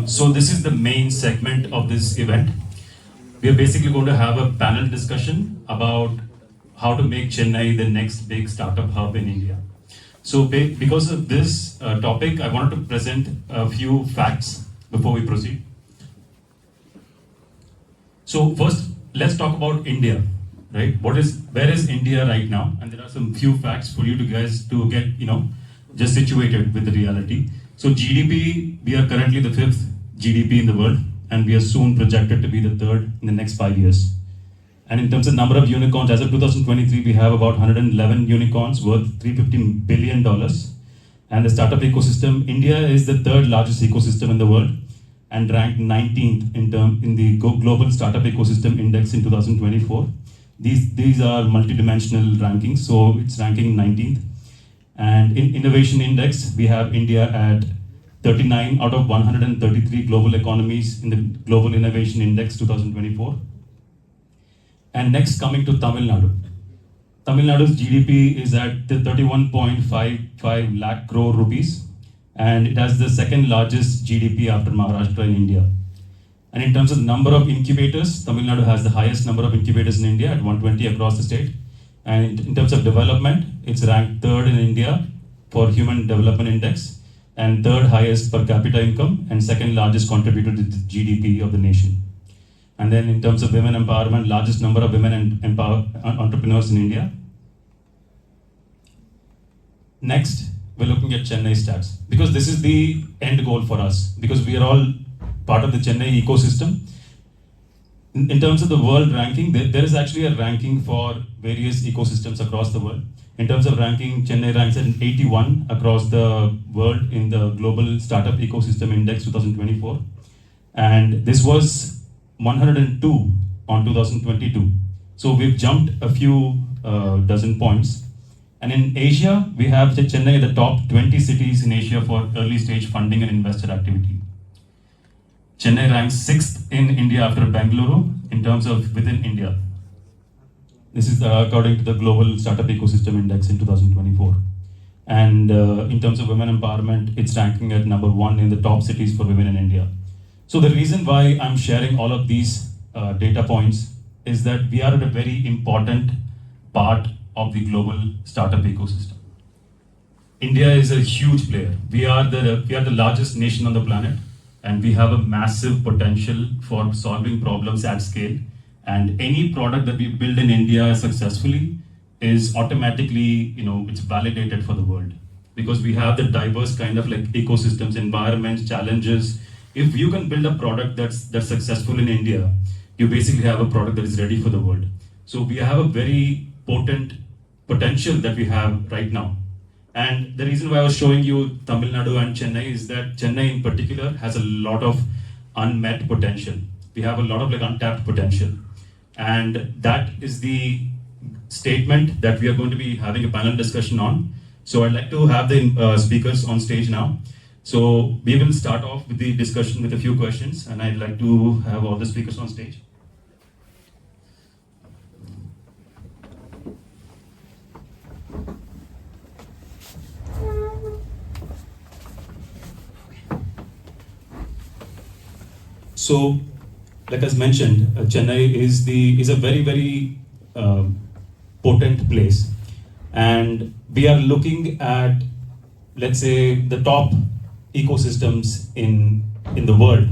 So this is the main segment of this event. We are basically going to have a panel discussion about how to make Chennai the next big startup hub in India. So because of this topic, I wanted to present a few facts before we proceed. So first, let's talk about India, right? Where is India right now? And there are some few facts for you to guys to get, just situated with the reality. So GDP, we are currently the fifth GDP in the world, and we are soon projected to be the third in the next 5 years. And in terms of number of unicorns, as of 2023, we have about 111 unicorns worth $350 billion. And the startup ecosystem, India is the third largest ecosystem in the world and ranked 19th in the Global Startup Ecosystem Index in 2024. These are multidimensional rankings, so it's ranking 19th. And in Innovation Index, we have India at 39 out of 133 global economies in the Global Innovation Index 2024. And next, coming to Tamil Nadu. Tamil Nadu's GDP is at 31.55 lakh crore rupees, and it has the second largest GDP after Maharashtra in India. And in terms of number of incubators, Tamil Nadu has the highest number of incubators in India at 120 across the state. And in terms of development, it's ranked third in India for Human Development Index, and third highest per capita income, and second largest contributor to the GDP of the nation. And then in terms of women empowerment, largest number of women entrepreneurs in India. Next, we're looking at Chennai stats, because this is the end goal for us, because we are all part of the Chennai ecosystem. In terms of the world ranking, there is actually a ranking for various ecosystems across the world. In terms of ranking, Chennai ranks at 81 across the world in the Global Startup Ecosystem Index 2024. And this was 102 on 2022. So we've jumped a few dozen points. And in Asia, we have Chennai at the top 20 cities in Asia for early stage funding and investor activity. Chennai ranks 6th in India after Bengaluru in terms of within India. This is according to the Global Startup Ecosystem Index in 2024. And in terms of women empowerment, it's ranking at number 1 in the top cities for women in India. So the reason why I'm sharing all of these data points is that we are at a very important part of the global startup ecosystem. India is a huge player. We are the largest nation on the planet, and we have a massive potential for solving problems at scale. And any product that we build in India successfully is automatically, it's validated for the world, because we have the diverse kind of like ecosystems, environments, challenges. If you can build a product that's successful in India, you basically have a product that is ready for the world. So we have a very potent potential that we have right now. And the reason why I was showing you Tamil Nadu and Chennai is that Chennai in particular has a lot of unmet potential. We have a lot of untapped potential. And that is the statement that we are going to be having a panel discussion on. So I'd like to have the speakers on stage now. So we will start off with the discussion with a few questions, and I'd like to have all the speakers on stage. So, like as mentioned, Chennai is a very, very potent place, and we are looking at, let's say, the top ecosystems in the world.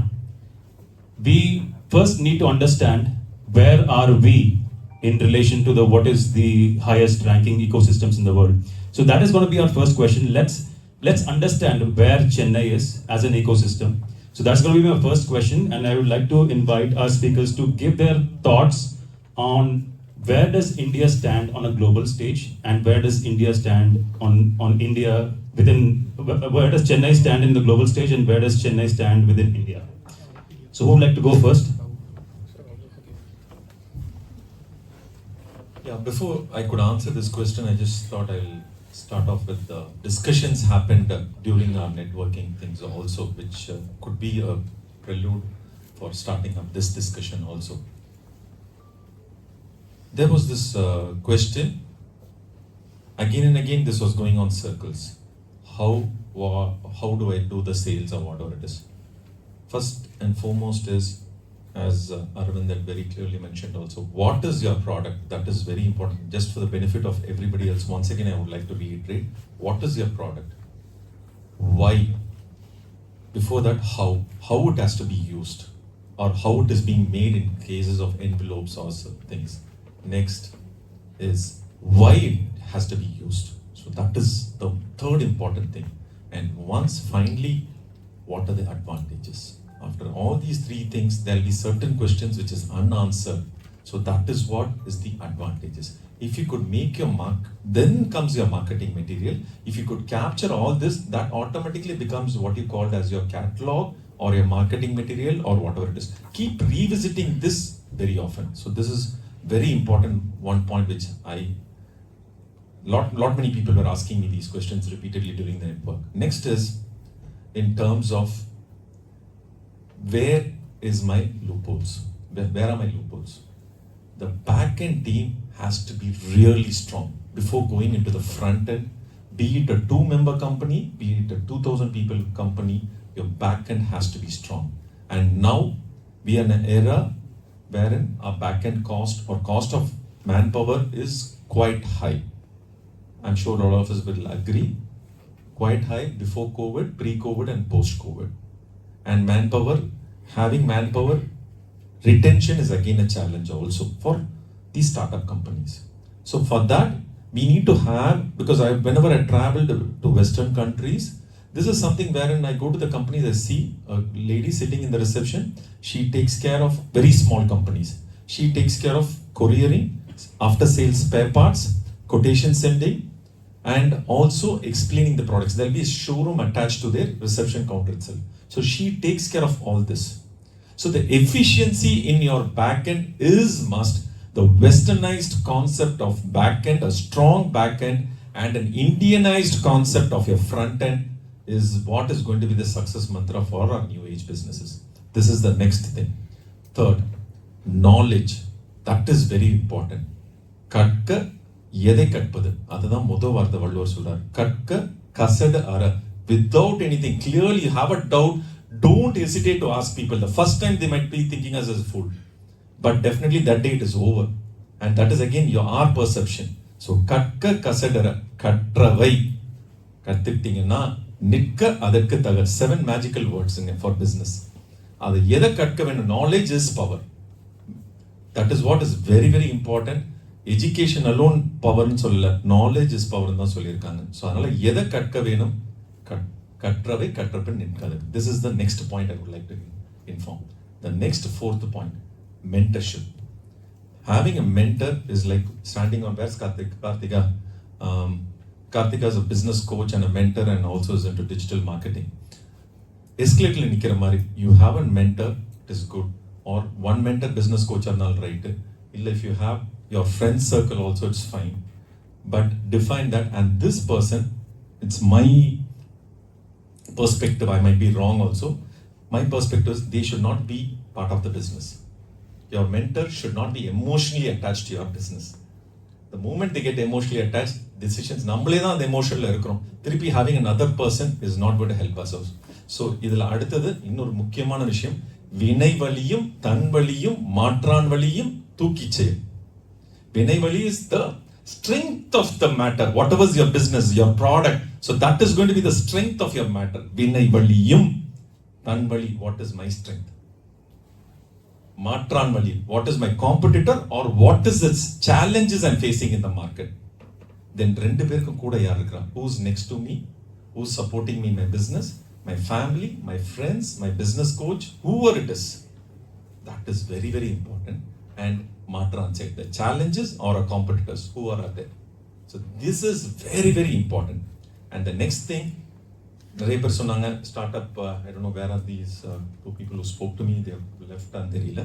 We first need to understand where are we in relation to what is the highest ranking ecosystems in the world. So that is going to be our first question. Let's understand where Chennai is as an ecosystem. So that's going to be my first question, and I would like to invite our speakers to give their thoughts on where does India stand on a global stage, and where does India stand on India where does Chennai stand in the global stage, and where does Chennai stand within India? So who would like to go first? Yeah, before I could answer this question, I just thought I'll start off with the discussions happened during our networking things also, which could be a prelude for starting up this discussion also. There was this question, again and again this was going on circles. How do I do the sales or whatever it is? First and foremost is, as Arvind had very clearly mentioned also, what is your product? That is very important. Just for the benefit of everybody else, once again, I would like to reiterate, what is your product? Why? Before that, how it has to be used, or how it is being made in cases of envelopes or things. Next is why it has to be used. So that is the third important thing. And once finally, what are the advantages? After all these three things, there will be certain questions which is unanswered. So that is what is the advantages. If you could make your mark, then comes your marketing material. If you could capture all this, that automatically becomes what you called as your catalog or your marketing material or whatever it is. Keep revisiting this very often. So this is very important one point which lot many people were asking me these questions repeatedly during the network. Next is in terms of where is my loopholes? Where are my loopholes? The back-end team has to be really strong before going into the front end. Be it a 2-member company, be it a 2,000 people company, your back-end has to be strong. And now we are in an era wherein our back-end cost or cost of manpower is quite high. I'm sure all of us will agree. Quite high before COVID, pre-COVID and post-COVID. And having manpower, retention is again a challenge also for these startup companies. So for that, we need to have, because whenever I travel to Western countries, this is something wherein I go to the companies, I see a lady sitting in the reception. She takes care of very small companies. She takes care of couriering, after sales spare parts, quotation sending, and also explaining the products. There will be a showroom attached to their reception counter itself. So she takes care of all this. So the efficiency in your backend is must. The westernized concept of backend, a strong backend, and an Indianized concept of your front end is what is going to be the success mantra for our new age businesses. This is the next thing. Third, knowledge. That is very important. கற்க எதை கற்பது அதுதான் முதல் வார்த்தை வள்ளுவர் சொல்றார். கற்க கசடு அற. Without anything, clearly you have a doubt, don't hesitate to ask people. The first time they might be thinking us as a fool, but definitely that day it is over, and that is again our perception. So கற்க கசடற கற்றவை கத்துக்கிட்டீங்கன்னா நிற்க அதற்கு தக 7 magical words for business. அது எதை கற்க வேண்டும்? Knowledge is power. That is what is very very important. Education alone power னு சொல்லல, knowledge is power னு தான் சொல்லியிருக்காங்க. ஸோ அதனால எதை கற்க வேணும்? கற்றவை கற்றபின் நிற்காது. This is the next point I would like to inform. The next fourth point, mentorship. Having a mentor is like standing on, where's Karthika? Karthika is a business coach and a mentor and also is into digital marketing. Escalator நிக்கிற மாதிரி, you have a mentor, it is good. Or one mentor business coach இருந்தாலும் right. இல்லை if you have your friend circle also, it's fine. But define that, and this person, it's my perspective, I might be wrong also. My perspective is they should not be part of the business. Your mentor should not be emotionally attached to your business. The moment they get emotionally attached, decisions நம்மளே தான் அந்த எமோஷனில் இருக்கிறோம். திருப்பி having another person is not going to help us also. So இதில் அடுத்தது இன்னொரு முக்கியமான விஷயம், வினை வலியும் தன் வலியும் மாற்றான் வலியும் தூக்கி செயல். வினை வலி is the strength of the matter, whatever is your business, your product. So that is going to be the strength of your matter. Vinai valiyum, tan vali, what is my strength? Matran vali, what is my competitor or what is its challenges I'm facing in the market? Then rendu perukku kuda yaar irukra? Who's next to me? Who's supporting me in my business? My family, my friends, my business coach, whoever it is. That is very very important. And matran said the challenges or our competitors, who are there? So this is very very important. And the next thing, நிறைய பேர் சொன்னாங்க startup, I don't know where are these two people who spoke to me, they have left and தெரியல,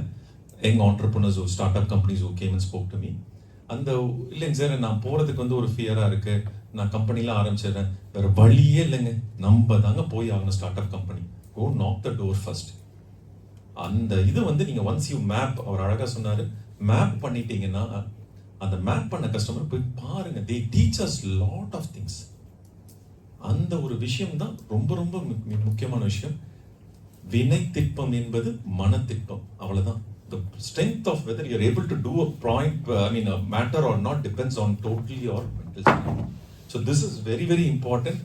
young entrepreneurs who startup companies who came and spoke to me. அந்த இல்லைங்க sir நான் போகிறதுக்கு வந்து ஒரு ஃபியராக இருக்குது, நான் கம்பெனிலாம் ஆரம்பிச்சிடுறேன், வேறு வழியே இல்லைங்க, நம்ம தாங்க போய் ஆகணும் start up company. Go knock the door first. அந்த இது வந்து நீங்கள் ஒன்ஸ் யூ மேப், அவர் அழகாக சொன்னார், மேப் பண்ணிட்டீங்கன்னா அந்த மேப் பண்ண கஸ்டமர் போய் பாருங்க, they teach us lot of things. அந்த ஒரு விஷயம் தான் ரொம்ப ரொம்ப முக்கியமான விஷயம். வினை திட்பம் என்பது மனத்திட்பம், அவ்வளவுதான். The strength of whether you're able to do a point, a matter or not depends on totally your mental strength. So this is very, very important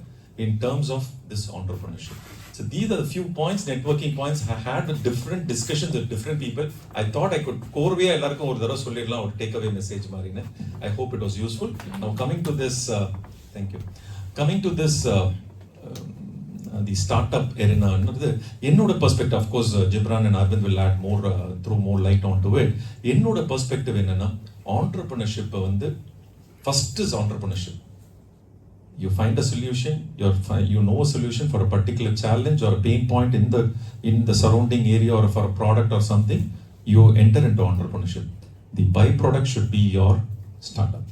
in terms of this entrepreneurship. So these are the few points, networking points. I had different discussions with different people. I thought I could core எல்லாருக்கும் ஒரு தடவை சொல்லிடலாம், ஒரு take away message மாதிரின்னு. I hope it was useful. Now coming to this, thank you. Coming to this, the startup arena, என்னோட perspective, of course, Gibran and Arvind will add more, throw more light onto it. என்னோட perspective என்னன்னா, entrepreneurship வந்து first is entrepreneurship. You find a solution, you know a solution for a particular challenge or a pain point in the surrounding area or for a product or something, you enter into entrepreneurship. The byproduct should be your startup.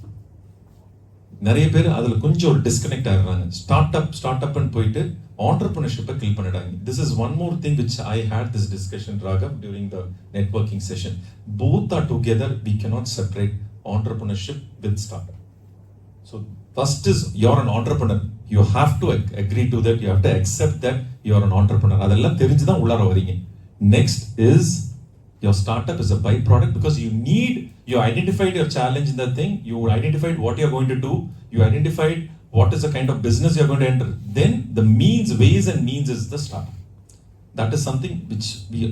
நிறைய பேர் அதுல கொஞ்சம் ஒரு disconnect ஆயிடுறாங்க. Start அப்னு போயிட்டு entrepreneurship kill பண்ணிடாங்க. This is one more thing which I had this discussion, Raghav, during the networking session. Both are together. We cannot separate entrepreneurship with startup. So first is you're an entrepreneur. You have to agree to that. You have to accept that you're an entrepreneur. அதெல்லாம் தெரிஞ்சுதான் உள்ளார வரீங்க. Next is your startup is a byproduct because you identified your challenge in the thing, you identified what you're going to do, you identified what is the kind of business you're going to enter. Then the ways and means is the startup. That is something which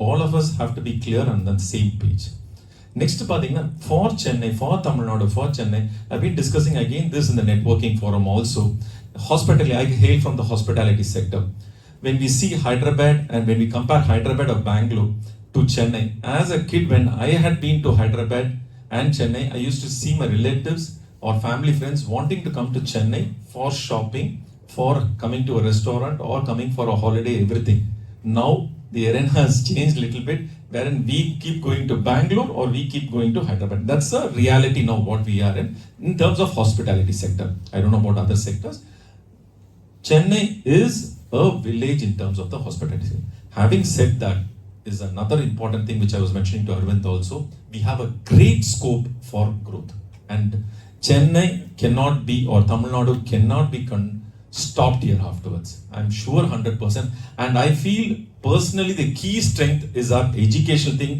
all of us have to be clear on the same page. Next, for Chennai, for Tamil Nadu, for Chennai, I've been discussing again this in the networking forum also. Hospitality, I hail from the hospitality sector. When we see Hyderabad and when we compare Hyderabad or Bangalore to Chennai, as a kid when I had been to Hyderabad and Chennai, I used to see my relatives or family friends wanting to come to Chennai for shopping, for coming to a restaurant or coming for a holiday, everything. Now the arena has changed a little bit, wherein we keep going to Bangalore or we keep going to Hyderabad. That's a reality now what we are in terms of hospitality sector. I don't know about other sectors. Chennai is a village in terms of the hospitality. Having said that, is another important thing which I was mentioning to Arvind also. We have a great scope for growth, and Chennai cannot be, or Tamil Nadu cannot be stopped here afterwards. I'm sure 100%. And I feel personally the key strength is our educational thing,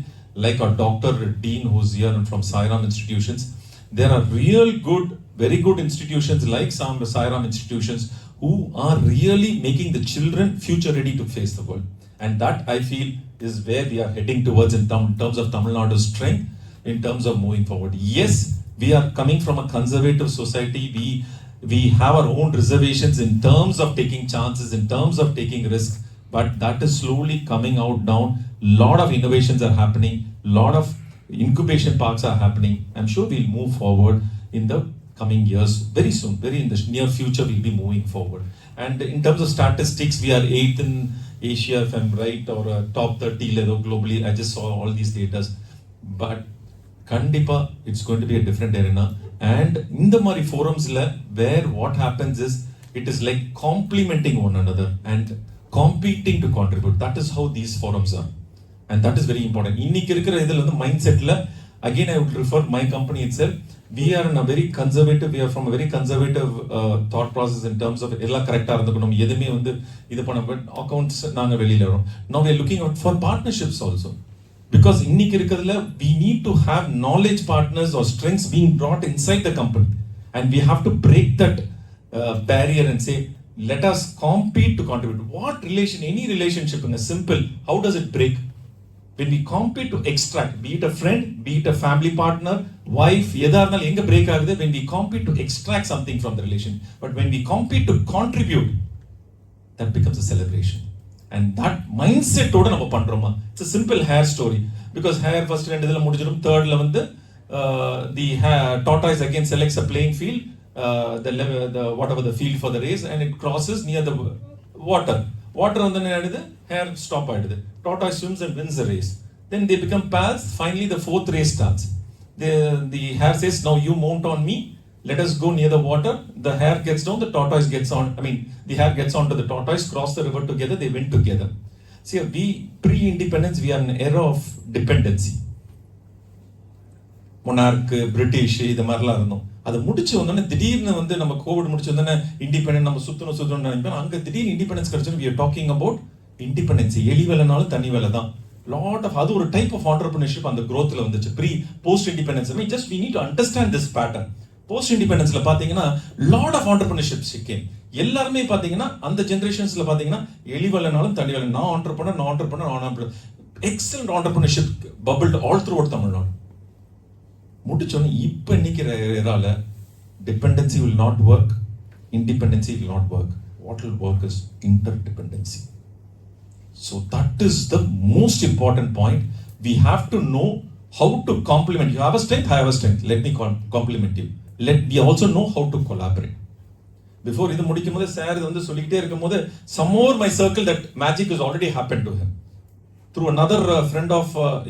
like our Dr. Dean who's here and from Sairam institutions. There are very good institutions like some Sairam institutions who are really making the children future ready to face the world. And that I feel is where we are heading towards in terms of Tamil Nadu's strength, in terms of moving forward. Yes, we are coming from a conservative society. We have our own reservations in terms of taking chances, in terms of taking risks, but that is slowly coming out down. Lot of innovations are happening, lot of incubation parks are happening. I'm sure we'll move forward in the coming years. Very soon, very in the near future, we'll be moving forward. And in terms of statistics, we are 8th in Asia, if I'm right, or top 30 level globally. I just saw all these data. But Kandipa, it's going to be a different arena. And in the Mari forums, where what happens is, it is like complementing one another and competing to contribute. That is how these forums are. And that is very important. இன்னைக்கு இருக்கிற இதில் வந்து mind settle, again I would refer my company itself, we are in a very conservative, we are from a very conservative thought process in terms of எல்லாம் கரெக்டாக இருந்துக்கணும், எதுவுமே வந்து இது பண்ண அக்கௌண்ட்ஸ் நாங்கள் வெளியில் வரோம். Now we are looking out for partnerships also. Because இன்னைக்கு இருக்கிறதுல we need to have knowledge partners or strengths being brought inside the company. And we have to break that barrier and say, let us compete to contribute. What relation, any relationship in a simple, how does it break? When we compete to extract, be it a friend, be it a family partner, wife, எதா இருந்தாலும் எங்க break ஆகுது? When we compete to extract something from the relation. But when we compete to contribute, that becomes a celebration. And that mindset ஓட நம்ம பண்றோமா? It's a simple hair story. Because hair first ரெண்டு இதுல முடிஞ்சிடும், thirdல வந்து the tortoise again selects a playing field, the whatever the field for the race, and it crosses near the water. Water வந்து என்ன ஆயிடுது? Hair stop ஆயிடுது. Tortoise swims and wins the race. Then they become pals. Finally, the fourth race starts. The hare says, "Now you mount on me. Let us go near the water." The hare gets down. The tortoise gets on. The hare gets onto the tortoise. Cross the river together. They win together. See, pre-independence, we are in an era of dependency. Monarch, British, இது மாதிரிலாம் இருந்தோம். அதை முடிச்சு வந்தோடனே திடீர்னு வந்து நம்ம Covid முடிச்சு வந்தோடனே இண்டிபெண்டன்ட் நம்ம சுத்தணும் அங்கே திடீர்னு இண்டிபெண்டன்ஸ் கிடைச்சோன்னு we are talking about independency எலி வேலைனாலும் தனி வேலை தான். லாட் ஆஃப் அது ஒரு டைப் ஆஃப் ஆண்டர்பிரினர்ஷிப் அந்த growthல வந்துச்சு. Post independence just we need to understand this pattern. Post இண்டிபெண்டன்ஸ்ல பாத்தீங்கன்னா லாட் ஆஃப் ஆண்டர்பிரினர்ஷிப் சிக்கேன். எல்லாருமே பாத்தீங்கன்னா அந்த ஜெனரேஷன்ஸ்ல பாத்தீங்கன்னா எலி வேலைனாலும் தனி வேலை, நான் entrepreneur excellent entrepreneurship bubbled all through out Tamil Nadu. முடிச்சோன்னு இப்போ இன்னைக்கு ஏரால dependency will not work, independency will not work. What will work is interdependency. So that is the most important point. We have to know how to complement. You have a strength, I have a strength. Let me complement you. Let me also know how to collaborate. Before idu mudikumbodhu sir idu vandu sollikitte irukumbodhu some more my circle that magic has already happened to him. Through another friend of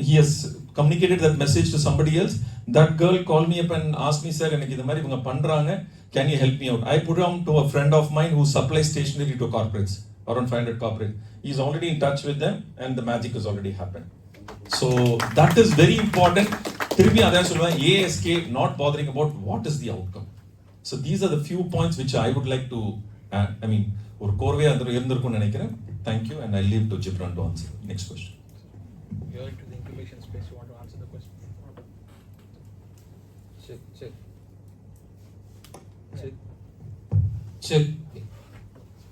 he has communicated that message to somebody else. That girl called me up and asked me, sir, எனக்கு இது மாதிரி இவங்க பண்றாங்க, can you help me out? I put on to a friend of mine who supplies stationery to corporates, around 500 corporates. He's already in touch with them and the magic has already happened. So that is very important. திருப்பி அதான் சொல்லுவேன், ASK not bothering about what is the outcome. So these are the few points which I would like to ஒரு கோர்வையா இருந்திருக்கும்னு நினைக்கிறேன். Thank you and I leave to Gibran to answer. Next question. You are into the incubation space. You want to answer the question? Check.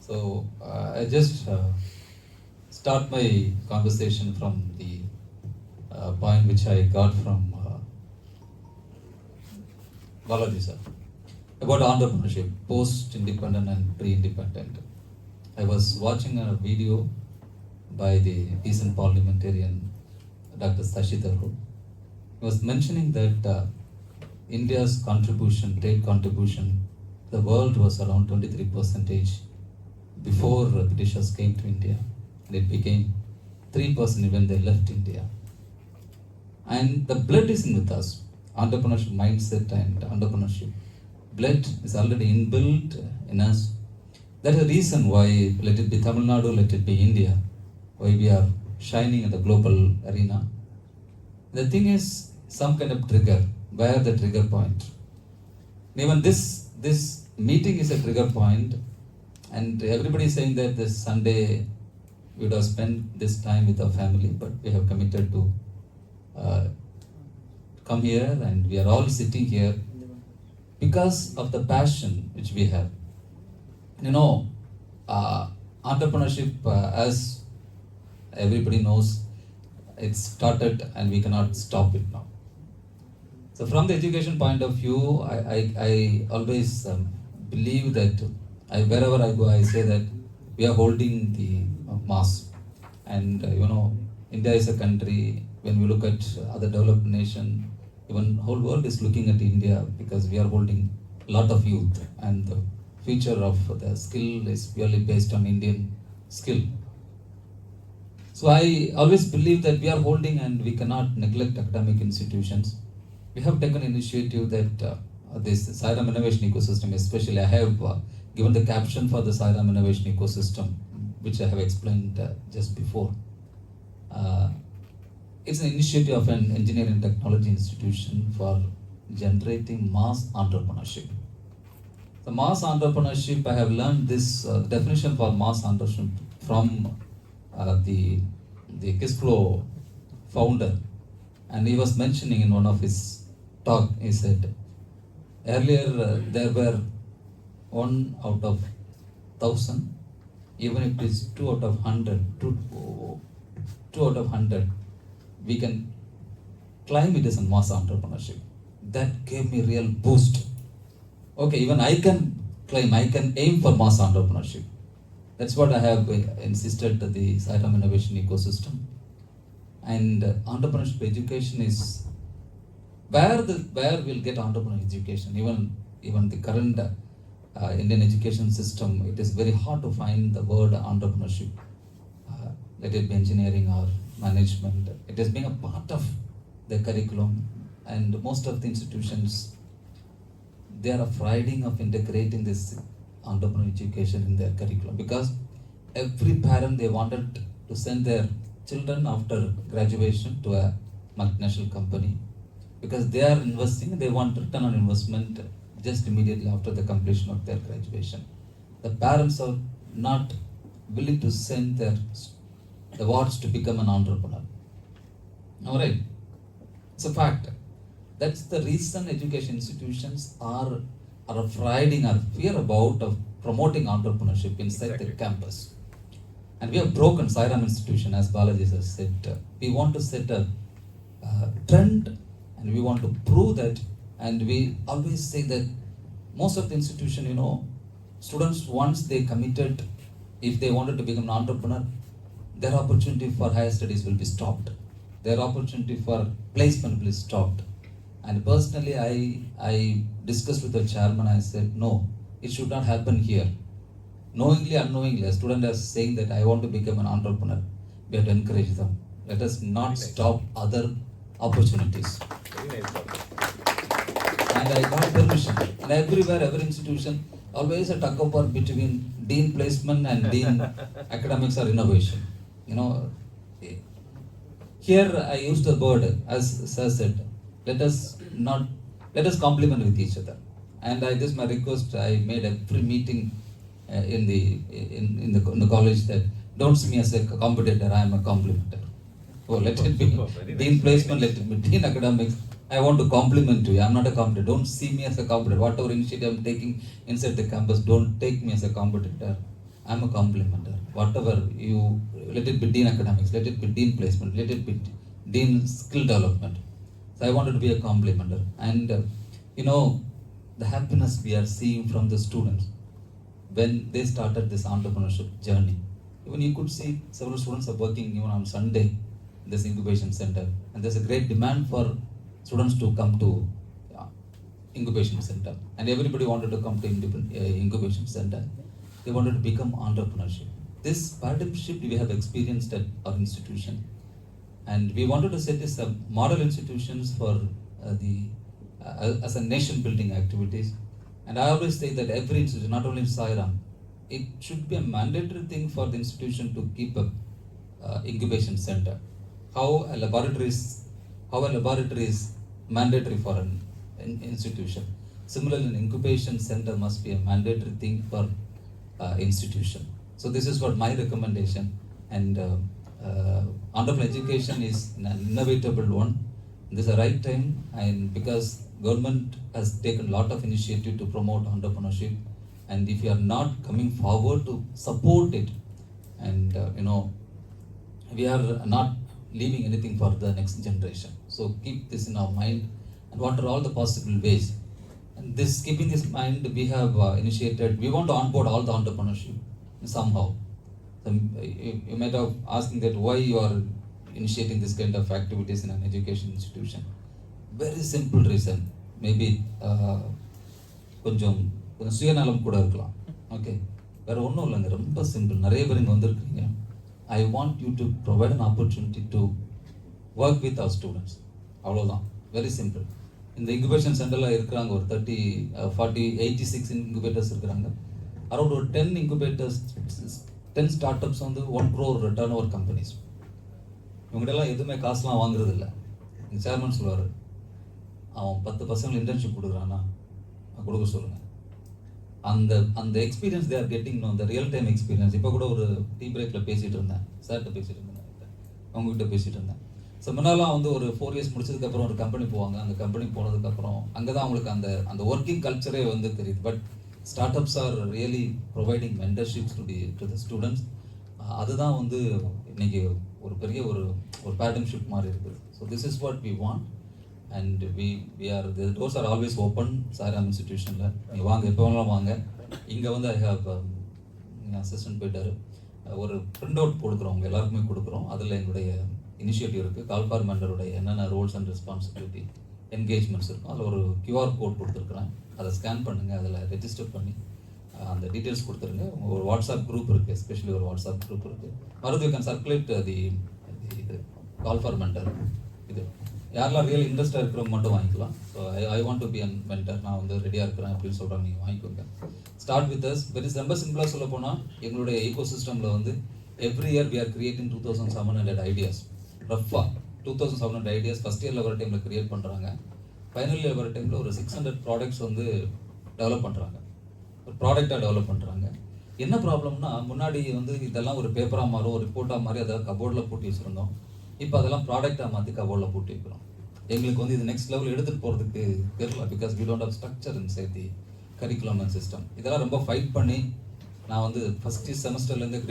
So I just start my conversation from the point which I got from Balaji sir about entrepreneurship, post-independent and pre-independent. I was watching a video by the recent parliamentarian Dr. Sashi Tharoor. He was mentioning that India's contribution, trade contribution, the world was around 23% before Britishers came to India, and it became 3% when they left India. And the blood is in with us, entrepreneurship mindset and entrepreneurship. Blood is already inbuilt in us. That is the reason why, let it be Tamil Nadu, let it be India, why we are shining in the global arena. The thing is, some kind of trigger, where the trigger point. Even this meeting is a trigger point, and everybody is saying that this Sunday we would have spent this time with our family, but we have committed to come here, and we are all sitting here because of the passion which we have. Entrepreneurship, as everybody knows, it started and we cannot stop it now. So from the education point of view, I always believe that wherever I go, I say that we are holding the mass. And India is a country, when we look at other developed nation, even whole world is looking at India because we are holding a lot of youth, and the future of the skill is purely based on Indian skill. So I always believe that we are holding, and we cannot neglect academic institutions. We have taken initiative that this Sairam Innovation Ecosystem, especially I have given the caption for the Sairam Innovation Ecosystem, which I have explained just before. It's an initiative of an engineering technology institution for generating mass entrepreneurship. The mass entrepreneurship, I have learned this definition for mass entrepreneurship from the Kissflow founder, and he was mentioning in one of his talk, he said, earlier there were 1 out of 1,000, even if it is 2 out of 100, 2 out of 100, we can claim it as a mass entrepreneurship. That gave me real boost. Okay, even I can claim, I can aim for mass entrepreneurship. That's what I have insisted to the Sairam Innovation Ecosystem. And entrepreneurship education is where we'll get entrepreneurship education. Even the current Indian education system, it is very hard to find the word entrepreneurship. Let it be engineering or management. It is being a part of the curriculum, and most of the institutions, they are afraid of integrating this entrepreneurial education in their curriculum, because every parent, they wanted to send their children after graduation to a multinational company, because they are investing, they want return on investment just immediately after the completion of their graduation. The parents are not willing to send their awards to become an entrepreneur. All right, it's a fact. That's the reason education institutions are afraid or fear about of promoting entrepreneurship inside the campus. And we have broken Sairam institution, as Balaji has said. We want to set a trend, and we want to prove that. And we always say that most of the institution, students, once they committed, if they wanted to become an entrepreneur, their opportunity for higher studies will be stopped. Their opportunity for placement will be stopped. And personally, I discussed with the chairman. I said, no, it should not happen here. Knowingly, unknowingly, a student is saying that I want to become an entrepreneur. We have to encourage them. Let us not stop other opportunities. Very nice, Doctor. And I got permission. And everywhere, every institution, always a tug of war between dean placement and dean academics or innovation. Here I used the word, as Sir said, let us complement with each other. And this is my request. I made every meeting in the college that don't see me as a competitor, I am a complementer. Oh, let it be dean placement, let it be dean academics. I want to compliment you. I am not a competitor. Don't see me as a competitor. Whatever initiative I am taking inside the campus, don't take me as a competitor. I am a complementer. Whatever you, let it be dean academics, let it be dean placement, let it be dean skill development. So I wanted to be a complementer. And the happiness we are seeing from the students when they started this entrepreneurship journey. Even you could see several students are working even on Sunday in this incubation center. And there's a great demand for students to come to incubation center. And everybody wanted to come to incubation center. They wanted to become entrepreneurship. This paradigm shift we have experienced at our institution. And we wanted to set this up model institutions for as a nation building activities. And I always say that every institution, not only in Sairam, it should be a mandatory thing for the institution to keep a incubation center. How a laboratory is mandatory for an institution. Similarly, an incubation center must be a mandatory thing for institution. So this is what my recommendation. And entrepreneurial education is an innovatable one. This is the right time, and because government has taken a lot of initiative to promote entrepreneurship, and if you are not coming forward to support it, and we are not leaving anything for the next generation. So keep this in our mind, and what are all the possible ways. And keeping this in mind, we have initiated. We want to onboard all the entrepreneurship somehow. You might have asking that why you are initiating this kind of activities in an education institution. Very simple reason. Maybe கொஞ்சம் சுயநலம் கூட இருக்கலாம். Okay, வேற ஒன்றும் இல்லைங்க, ரொம்ப simple. நிறைய பேர் இங்கே வந்திருக்கீங்க. I want you to provide an opportunity to work with our students. அவ்வளோதான், வெரி சிம்பிள். இந்த இன்குபேஷன் சென்டரில் இருக்கிறாங்க ஒரு 86 இன்குபேட்டர்ஸ் இருக்கிறாங்க. அரௌண்ட் ஒரு 10 இன்குபேட்டர்ஸ், 10 ஸ்டார்ட் அப்ஸ் வந்து 1 crore டர்ன் ஓவர் கம்பெனிஸ். இவங்ககிட்டலாம் எதுவுமே காசுலாம் வாங்குறது இல்லை. எங்கள் சேர்மன் சொல்லுவார், அவன் 10 பசங்க இன்டர்ன்ஷிப் கொடுக்குறான்னா கொடுக்க சொல்லுங்கள். அந்த எக்ஸ்பீரியன்ஸ் தே ஆர் கெட்டிங், அந்த ரியல் டைம் எக்ஸ்பீரியன்ஸ். இப்போ கூட ஒரு டீ பிரேக்கில் பேசிகிட்டு இருந்தேன், சார்கிட்ட பேசிகிட்டு இருந்தேன், அவங்ககிட்ட பேசிகிட்டு இருந்தேன். ஸோ முன்னாலாம் வந்து ஒரு 4 years முடிச்சதுக்கப்புறம் ஒரு கம்பெனி போவாங்க. அந்த கம்பெனி போனதுக்கப்புறம் அங்கே தான் அவங்களுக்கு அந்த ஒர்க்கிங் கல்ச்சரே வந்து தெரியுது. But start ups are really providing mentorships to the students. அதுதான் வந்து இன்னைக்கு ஒரு பெரிய ஒரு பேரடைம் ஷிஃப்ட் மாதிரி இருக்குது. So this is what we want. And we are the doors are always open Sairam இன்ஸ்டிடியூஷனில். நீங்கள் வாங்க, எப்போ வேணாலும் வாங்க. இங்கே வந்து ஐ ஹாவ் அசிஸ்டன்ட் போயிட்டார், ஒரு பிரிண்ட் அவுட் கொடுக்குறோம், உங்கள் எல்லாருக்குமே கொடுக்குறோம். அதில் எங்களுடைய இனிஷியேட்டிவ் இருக்குது, கால் ஃபார் மெண்டருடைய என்னென்ன ரோல்ஸ் அண்ட் ரெஸ்பான்சிபிலிட்டி என்கேஜ்மெண்ட்ஸ் இருக்கும். அதில் ஒரு QR கோட் கொடுத்துருக்குறேன், அதை ஸ்கேன் பண்ணுங்கள், அதில் ரெஜிஸ்டர் பண்ணி அந்த டீட்டெயில்ஸ் கொடுத்துருங்க. ஒரு வாட்ஸ்அப் குரூப் இருக்குது, எஸ்பெஷலி ஒரு வாட்ஸ்அப் குரூப் இருக்குது. மறுபடியும் யூ கேன் சர்க்குலேட் இது கால் ஃபார் மெண்டர். இது யாரெல்லாம் ரியல் இன்ட்ரெஸ்டாக இருக்கிறவங்க மட்டும் வாங்கிக்கலாம். So I want to be an mentor, நான் வந்து ரெடியாக இருக்கிறேன் அப்படின்னு சொல்கிறாங்க, நீங்கள் வாங்கிக்கோங்க. Start with us. வெரி ரொம்ப சிம்பிளாக சொல்ல போனால், எங்களுடைய ஈகோ சிஸ்டமில் வந்து every year we are creating 2700 ideas. ரஃபாக 2700 ஐடியாஸ் ஃபஸ்ட் இயரில் வர டைமில் கிரியேட் பண்ணுறாங்க. ஃபைனல் இயர் வர டைமில் ஒரு 600 ப்ராடக்ட்ஸ் வந்து டெவலப் பண்ணுறாங்க, ஒரு ப்ராடக்டாக டெவலப் பண்ணுறாங்க. என்ன ப்ராப்ளம்னா முன்னாடி வந்து இதெல்லாம் ஒரு பேப்பராக மாறும், ஒரு ரிப்போர்ட்டாக மாறி அதை கபோர்டில் போட்டு வச்சுருந்தோம். இப்போ அதெல்லாம் ப்ராடக்டாக மாற்றி கபோர்டில் போட்டு வைக்கிறோம். எங்களுக்கு வந்து இது நெக்ஸ்ட் லெவல் எடுத்துகிட்டு போகிறதுக்கு தெரியல. Because we don't have structure in சேர்த்தி கரிக்குலம் அண்ட் சிஸ்டம். இதெல்லாம் ரொம்ப ஃபைட் பண்ணி நான் வந்து ஃபஸ்ட்டு செமஸ்டர்லேருந்து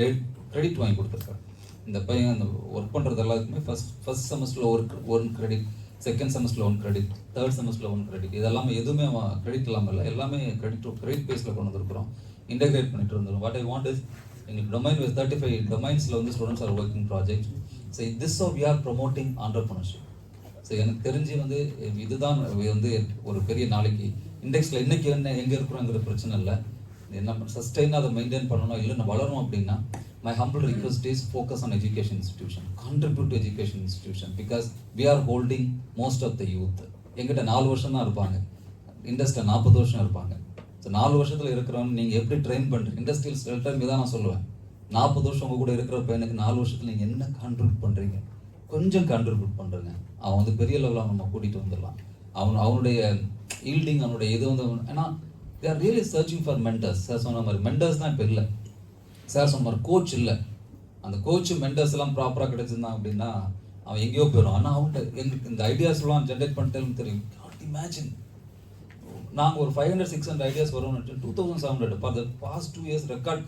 கிரெடிட் வாங்கி கொடுத்துருக்கேன். இந்த பையன் அந்த ஒர்க் பண்ணுறது எல்லாத்துக்குமே ஃபஸ்ட் செமஸ்டரில் ஒரு கிரெடிட், செகண்ட் செமஸ்டரில் 1 கிரெடிட், தேர்ட் செமஸ்டரில் 1 கிரெடிட். இதெல்லாமே எதுவுமே கிரெடிட் இல்லாமல் இல்லை, எல்லாமே கிரெடிட் பேஸில் கொண்டு வந்துருக்குறோம். இன்டெகிரேட் பண்ணிட்டு இருந்தோம். வாட் ஐ வாண்ட் இஸ் எங்களுக்கு டொமைன் 35 டொமைன்ஸில் வந்து students are working project. So this of we are promoting entrepreneurship. So எனக்கு தெரிஞ்சு வந்து இதுதான் வந்து ஒரு பெரிய நாளைக்கு இண்டெக்ஸில் இன்றைக்கி எங்கே இருக்கிறோங்கிற பிரச்சனை இல்லை. நம்ம சஸ்டெயினாக அதை மெயின்டைன் பண்ணணும், இல்லை நம்ம வளரணும் அப்படின்னா my humble request is focus on education institution, contribute to education institution. Because we are holding most of the youth. எங்கிட்ட 4 வருஷம் தான் இருப்பாங்க, இண்டஸ்ட்ரியில் 40 வருஷம் இருப்பாங்க. ஸோ 4 வருஷத்தில் இருக்கிறவங்க நீங்கள் எப்படி ட்ரெயின் பண்ணுறீங்க? இண்டஸ்ட்ரியல் ஸ்டெல்டர் தான் நான் சொல்லுவேன். 40 வருஷம் உங்கள் கூட இருக்கிற பையனுக்கு 4 வருஷத்தில் நீங்கள் என்ன கான்ட்ரிபியூட் பண்ணுறீங்க? கொஞ்சம் கான்ட்ரிபியூட் பண்ணுறேங்க. அவன் வந்து பெரிய லெவலில் நம்ம கூட்டிகிட்டு வந்துடலாம். அவனுடைய ஈல்டிங், அவனுடைய இது வந்து, ஏன்னா they are really searching for mentors. Sir சொன்ன மாதிரி மென்டர்ஸ் தான் இப்போ இல்லை. சார் சொன்ன மாதிரி கோச் இல்லை. அந்த கோச்சு மென்டர்ஸ் எல்லாம் ப்ராப்பராக கிடைச்சிருந்தான் அப்படின்னா அவன் எங்கேயோ போயிடும். ஆனால் அவங்க எங்களுக்கு இந்த ஐடியாஸ்லாம் ஜென்ரேட் பண்ணிட்டு தெரியும். இமேஜின் நாங்கள் ஒரு 500-600 ஐடியாஸ் வரும்னு 2700 for the past 2 years record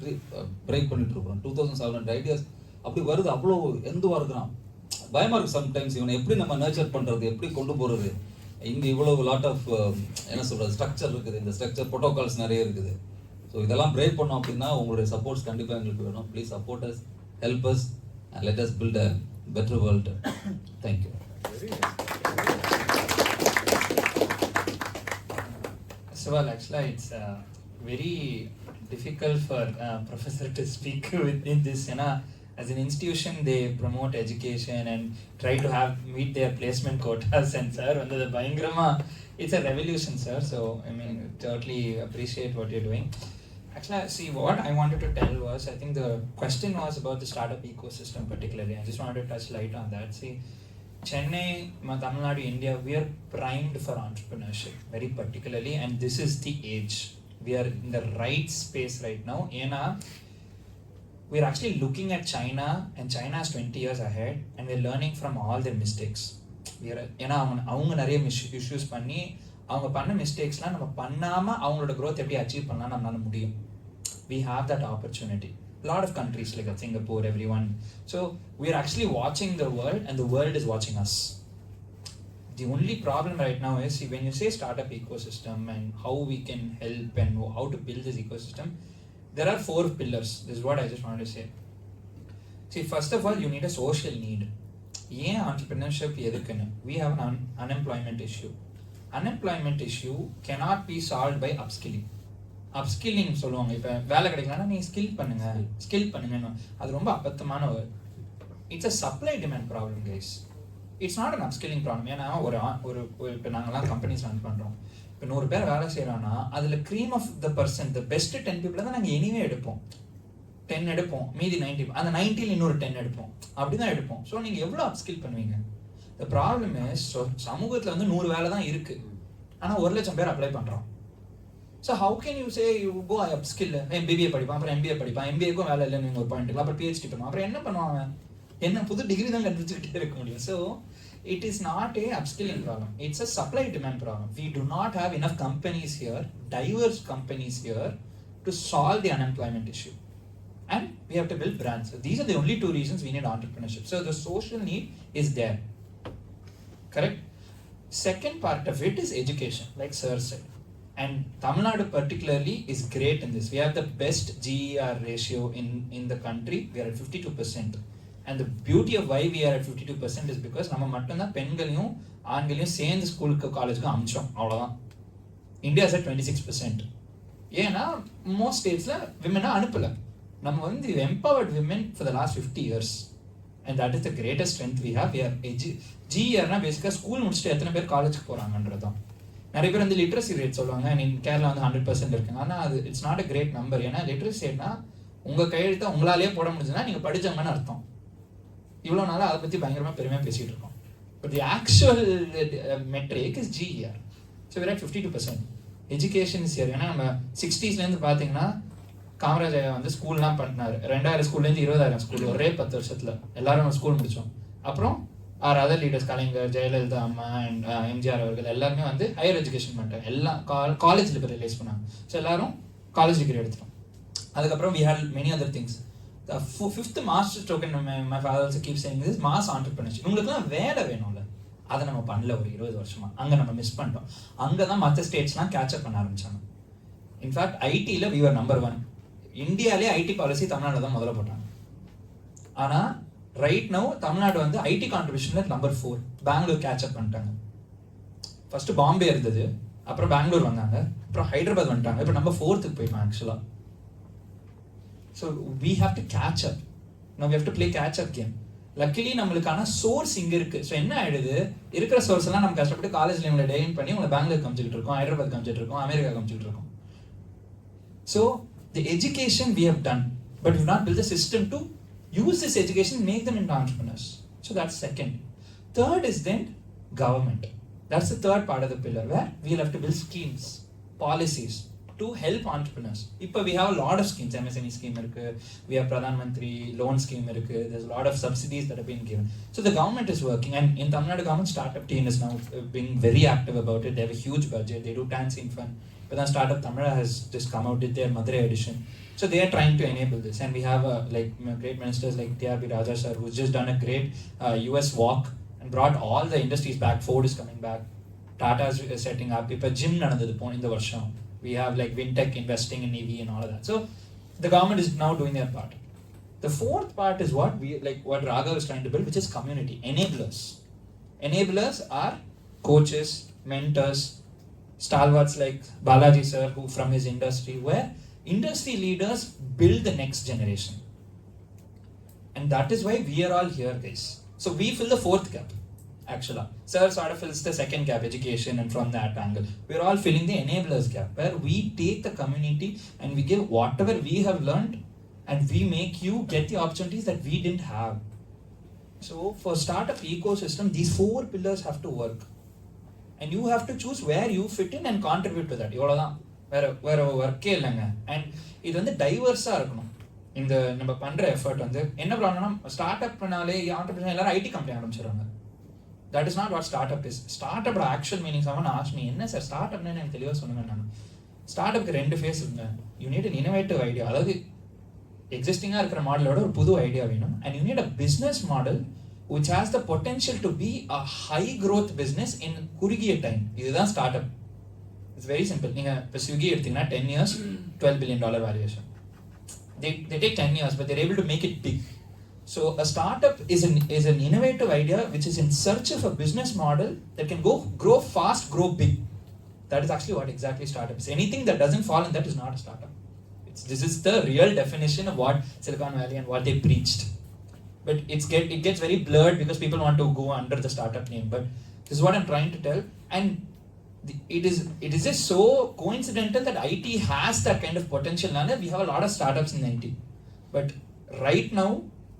break பண்ணிட்டு இருக்கோம். 2700 ஐடியாஸ் அப்படி வருது. அவ்வளோ எந்துவாக இருக்கிறான். பயமாக இருக்குது சம்டைம்ஸ். இவனை எப்படி நம்ம நர்ச்சர் பண்ணுறது, எப்படி கொண்டு போகிறது? இங்கே இவ்வளோ லாட் ஆஃப் என்ன சொல்கிறது ஸ்ட்ரக்சர் இருக்குது. இந்த ஸ்ட்ரக்சர் ப்ரோட்டோகால்ஸ் நிறைய இருக்குது. ஸோ இதெல்லாம் பிரேக் பண்ணோம் அப்படின்னா உங்களுடைய சப்போர்ட்ஸ் கண்டிப்பாக எங்களுக்கு வேணும். Please support us, help us and let us build a better world. Thank you. Well, actually, it's very difficult for professor to speak within this. As an institution, they promote education and try to meet their placement quotas. And sir, under the Bayangrama, it's a revolution, sir. So I mean, totally appreciate what you're doing. Actually, see, what I wanted to tell was, I think the question was about the startup ecosystem particularly. I just wanted to touch light on that. See, Chennai, Tamil Nadu, India, we are primed for entrepreneurship very particularly, and this is the age. We are in the right space right now. We're actually looking at China, and China is 20 years ahead, and we're learning from all their mistakes. அவங்க நிறைய issues பண்ணி அவங்க பண்ண மிஸ்டேக்ஸ்லாம் நம்ம பண்ணாமல் அவங்களோட growth எப்படி achieve பண்ணலாம் நம்மளால முடியும். We have that opportunity. A lot of countries like Singapore, everyone. So we are actually watching the world, and the world is watching us. The only problem right now is, see, when you say startup ecosystem and how we can help and how to build this ecosystem, there are 4 pillars. This is what I just wanted to say. See, first of all, you need a social need. ஏன் entrepreneurship எதுக்குன்னு? We have an unemployment issue. Unemployment issue cannot be solved by upskilling. Upskilling சொல்லுவாங்க. இப்போ வேலை கிடைக்கலன்னா நீ skill பண்ணுங்கன்னு. அது ரொம்ப அபத்தமான word. It's a supply demand problem guys. It's not an upskilling problem. ஏன்னா ஒரு இப்போ நாங்கள்லாம் கம்பெனிஸ் ரன் பண்ணுறோம். இப்போ 100 பேர் வேலை செய்கிறோன்னா அதில் cream of the person, the best 10 people தான் நாங்கள் எனிவே எடுப்போம். 10 எடுப்போம், மீதி 90, அந்த 90ல் இன்னொரு 10 எடுப்போம். அப்படி தான் எடுப்போம். ஸோ நீங்கள் எவ்வளோ அப்ஸ்கில் பண்ணுவீங்க? த ப்ராப்ளம் இஸ், சமூகத்தில் வந்து 100 வேலை தான் இருக்குது, ஆனால் 1,00,000 பேர் அப்ளை பண்ணுறோம். So how can you say you go upskill? எம்பிபிஏ படிப்பான், அப்புறம் எம்பிஏ படிப்பான், எம்பிஏக்கும் வேலை இல்லைன்னு நீங்கள் ஒரு பாயிண்ட் இருக்கலாம், அப்புறம் பிஹெச்டி பண்ணுவான், அப்புறம் என்ன பண்ணுவாங்க? என்ன புது டிகிரி தான் கண்டுபிடிச்சிக்கிட்டே இருக்க முடியும். So it is not a upskilling problem, it's a supply demand problem. We do not have enough companies here, diverse companies here to solve the unemployment issue. And we have to build brands. So these are the only 2 reasons we need entrepreneurship. So the social need is there. Correct? Second part of it is education, like sir said. And Tamil Nadu particularly is great in this. We have the best GER ratio in the country. We are at 52%. And the beauty of why we are at 52% is because நம்ம மட்டும்தான் பெண்களையும் ஆண்களையும் சேர்ந்து ஸ்கூலுக்கு காலேஜுக்கு அமிச்சோம். அவ்வளோதான். India is at 26%. ஏன்னா most ஸ்டேட்ஸில் விமனை அனுப்பலை. நம்ம வந்து empowered women for the last 50 years, and that is the greatest strength we have. We are GERனா பேசிக்காக ஸ்கூல் முடிச்சுட்டு எத்தனை பேர் காலேஜுக்கு போகிறாங்கன்றதான். நிறைய பேர் வந்து லிட்ரஸி ரேட் சொல்லுவாங்க. கேரளா வந்து 100% இருக்குங்க. ஆனால் அது it's not a great number. ஏன்னா லிட்ரஸி ரேட்னா உங்கள் கையெழுத்தை உங்களாலேயே போட முடிஞ்சுன்னா நீங்கள் படித்தவங்கன்னு அர்த்தம். இவ்வளோ நாளாக அதை பற்றி பயங்கரமாக பெருமையாக பேசிகிட்டு இருக்கோம். But the actual metric is GER. So we're at 52%. Education is here. ஏன்னா நம்ம 60ஸ்லேருந்து பார்த்தீங்கன்னா காமராஜ் ஐயா வந்து ஸ்கூல்லாம் பண்ணாரு. 2000 ஸ்கூல்லேருந்து 20,000 ஸ்கூல் ஒரே 10 வருஷத்துல எல்லாரும் ஸ்கூல் முடிச்சோம். அப்புறம் ஆர் அதர் லீடர்ஸ், கலைஞர், ஜெயலலிதா அம்மா அண்ட் எம்ஜிஆர் அவர்கள் எல்லாருமே வந்து ஹையர் எஜுகேஷன் பண்ணிட்டாங்க. எல்லாம் காலேஜ் லிபரலைஸ் பண்ணாங்க. ஸோ எல்லாரும் காலேஜ் டிகிரி எடுத்துட்டோம். அதுக்கப்புறம் we had many other things. The fifth master stroke, and my father also keeps saying this, mass entrepreneurship. உங்களுக்குலாம் வேலை வேணும்ல, அதை நம்ம பண்ணல ஒரு 20 வருஷமா. அங்கே நம்ம மிஸ் பண்ணிட்டோம். அங்கே தான் மற்ற ஸ்டேட்ஸ்லாம் கேட்சப் பண்ண ஆரம்பிச்சாங்க. இன்ஃபேக்ட் ஐடியில் we were number 1. இந்தியாவிலே ஐடி பாலிசி தமிழ்நாடு தான் முதல்ல போட்டாங்க. ஆனால் ரைட் நவ் தமிழ்நாடு வந்து ஐடி கான்ட்ரிபியூஷனில் நம்பர் 4. பெங்களூர் கேட்சப் பண்ணிட்டாங்க. ஃபர்ஸ்ட் பாம்பே இருந்தது, அப்புறம் பெங்களூர் வந்தாங்க, அப்புறம் ஹைதராபாத் வந்துட்டாங்க, இப்போ நம்ம 4th போயிட்டோம் ஆக்சுவலாக. So we have to catch up. நம்ம we have to play catch up game. Luckily நம்மளுக்கான சோர்ஸ் இங்கே இருக்கு. ஸோ என்ன ஆயிடுது, இருக்கிற சோர்ஸ் எல்லாம் நம்ம கஷ்டப்பட்டு காலேஜ்ல இவங்களை டெயின் பண்ணி உங்களை பெங்களூர் காமிச்சிட்டு இருக்கோம், ஹைதராபாத் காமிச்சிட்டு இருக்கோம், அமெரிக்கா காமிச்சிட்டு இருக்கோம். So the education we have done, but we not build the system to use this education, make them into entrepreneurs. So that's second. Third is then government. That's the third part of the pillar, where we'll have to build schemes, policies to help entrepreneurs. Now we have a lot of schemes. MSME scheme irukku, we have Pradhan Mantri loan scheme irukku, there's a lot of subsidies that have been given. So the government is working, and in Tamil Nadu government startup team is now being very active about it. They have a huge budget, they do dancing fun. But then Startup Tamil has just come out with their Madurai edition. So they are trying to enable this, and we have like great ministers like TRB Raja sir, who's just done a great US walk and brought all the industries back. Ford is coming back, Tata is setting up. Ipa gym nadandhathu point in the varsham. We have like Vintech investing in EV and all of that. So the government is now doing their part. The fourth part is what Raghav is trying to build, which is community enablers. Enablers are coaches, mentors, stalwarts like Balaji sir, who from his industry, where industry leaders build the next generation. And that is why we are all here, guys. So we fill the fourth gap, actually. Sir sort of fills the second gap, education, and from that angle, we are all filling the enablers gap, where we take the community and we give whatever we have learned, and we make you get the opportunities that we didn't have. So for startup ecosystem, these 4 pillars have to work. And you have to choose where you fit in and contribute to that. இவ்வளோதான், வேற ஒர்க்கே இல்லைங்க. And இது வந்து டைவர்ஸாக இருக்கணும். இந்த நம்ம பண்ணுற எஃபர்ட் வந்து என்ன ப்ராப்ளம்னா, ஸ்டார்ட் அப்னாலே ஆண்டர்பிரினர் எல்லாரும் ஐடி கம்பெனி ஆரம்பிச்சிடுறாங்க. That is not what start up is. ஸ்டார்ட் அப்போட ஆக்சுவல் மீனிங் செவன் ஆஸ்மி என்ன சார் ஸ்டார்ட் அப்னு எனக்கு தெளிவாக சொல்லுங்க. நான் ஸ்டார்ட் அப்க்கு 2 ஃபேஸ் இருக்குங்க. You need an innovative idea, அதாவது எக்ஸிஸ்டிங்காக இருக்கிற மாடலோட ஒரு புது ஐடியா வேணும். And you need a business model which has the potential to be a high growth business in குறுகிய டைம். இதுதான் start up. It's very simple. நீங்க இப்போ ஸ்விக்கி எடுத்தீங்கன்னா 10 years $12 billion valuation. They take 10 years, but they're able to make it big. So a startup is an innovative idea which is in search of a business model that can grow fast, grow big. That is actually what exactly startup is. Anything that doesn't fall in that is not a startup. This is the real definition of what Silicon Valley and what they preached. But it gets very blurred because people want to go under the startup name. But this is what I'm trying to tell. And it is just so coincidental that IT has that kind of potential. Now we have a lot of startups in IT. But right now,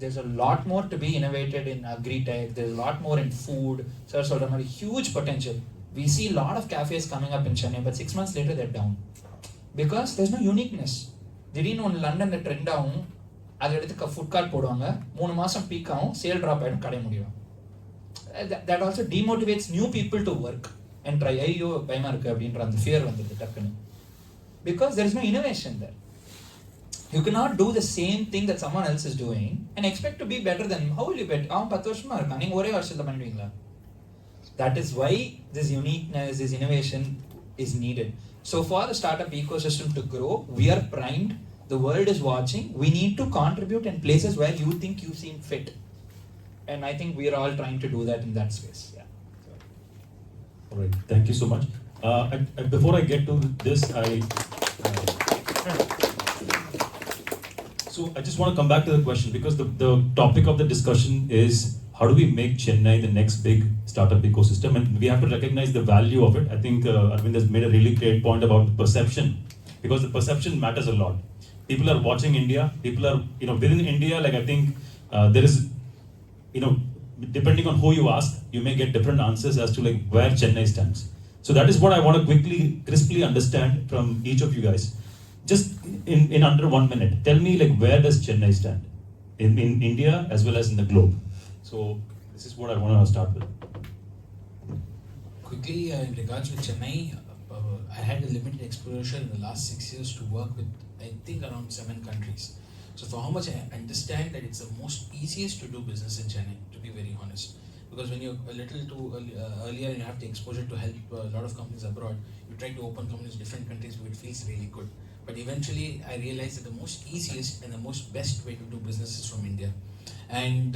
there's a lot more to be innovated in agri-tech. There's a lot more in food. So there's a huge potential. We see a lot of cafes coming up in Chennai, but 6 months later they're down. Because there's no uniqueness. திடீர்னு ஒன்று லண்டனில் trend ஆகும், அதை எடுத்து food card போடுவாங்க, 3 மாதம் peak ஆகும், sale drop ஆகிடும், கடை முடியும். That also demotivates new people to work and try. ஐயோ பயமாக இருக்குது அப்படின்ற அந்த ஃபியர் வந்துடுது டக்குன்னு. Because there is no innovation there. You cannot do the same thing that someone else is doing and expect to be better than. How will you bet? அவன் 10 வருஷமாக இருக்கான், நீங்கள் ஒரே வருஷத்தில் பண்ணுவீங்களா? That is why this uniqueness, this innovation is needed. So for the startup ecosystem to grow, we are primed. The world is watching. We need to contribute in places where you think you seem fit. And I think we are all trying to do that in that space. Yeah. All right. Thank you so much. Before I get to this, so I just want to come back to the question, because the topic of the discussion is how do we make Chennai the next big startup ecosystem, and we have to recognize the value of it. I think Arvind has made a really great point about the perception, because the perception matters a lot. People are watching India. People are, within India, like I think there is, depending on who you ask, you may get different answers as to like where Chennai stands. So that is what I want to quickly, crisply understand from each of you guys. just in under 1 minute, tell me like where does Chennai stand in India as well as in the globe? So this is what I want to start with. Quickly, in regards with Chennai, I had a limited exposure in the last 6 years to work with, I think, around 7 countries. So for how much I understand that it's the most easiest to do business in Chennai, to be very honest. Because when you're a little too earlier and you have the exposure to help a lot of companies abroad, you try to open companies in different countries where it feels really good. But eventually, I realized that the most easiest and the most best way to do business is from India. And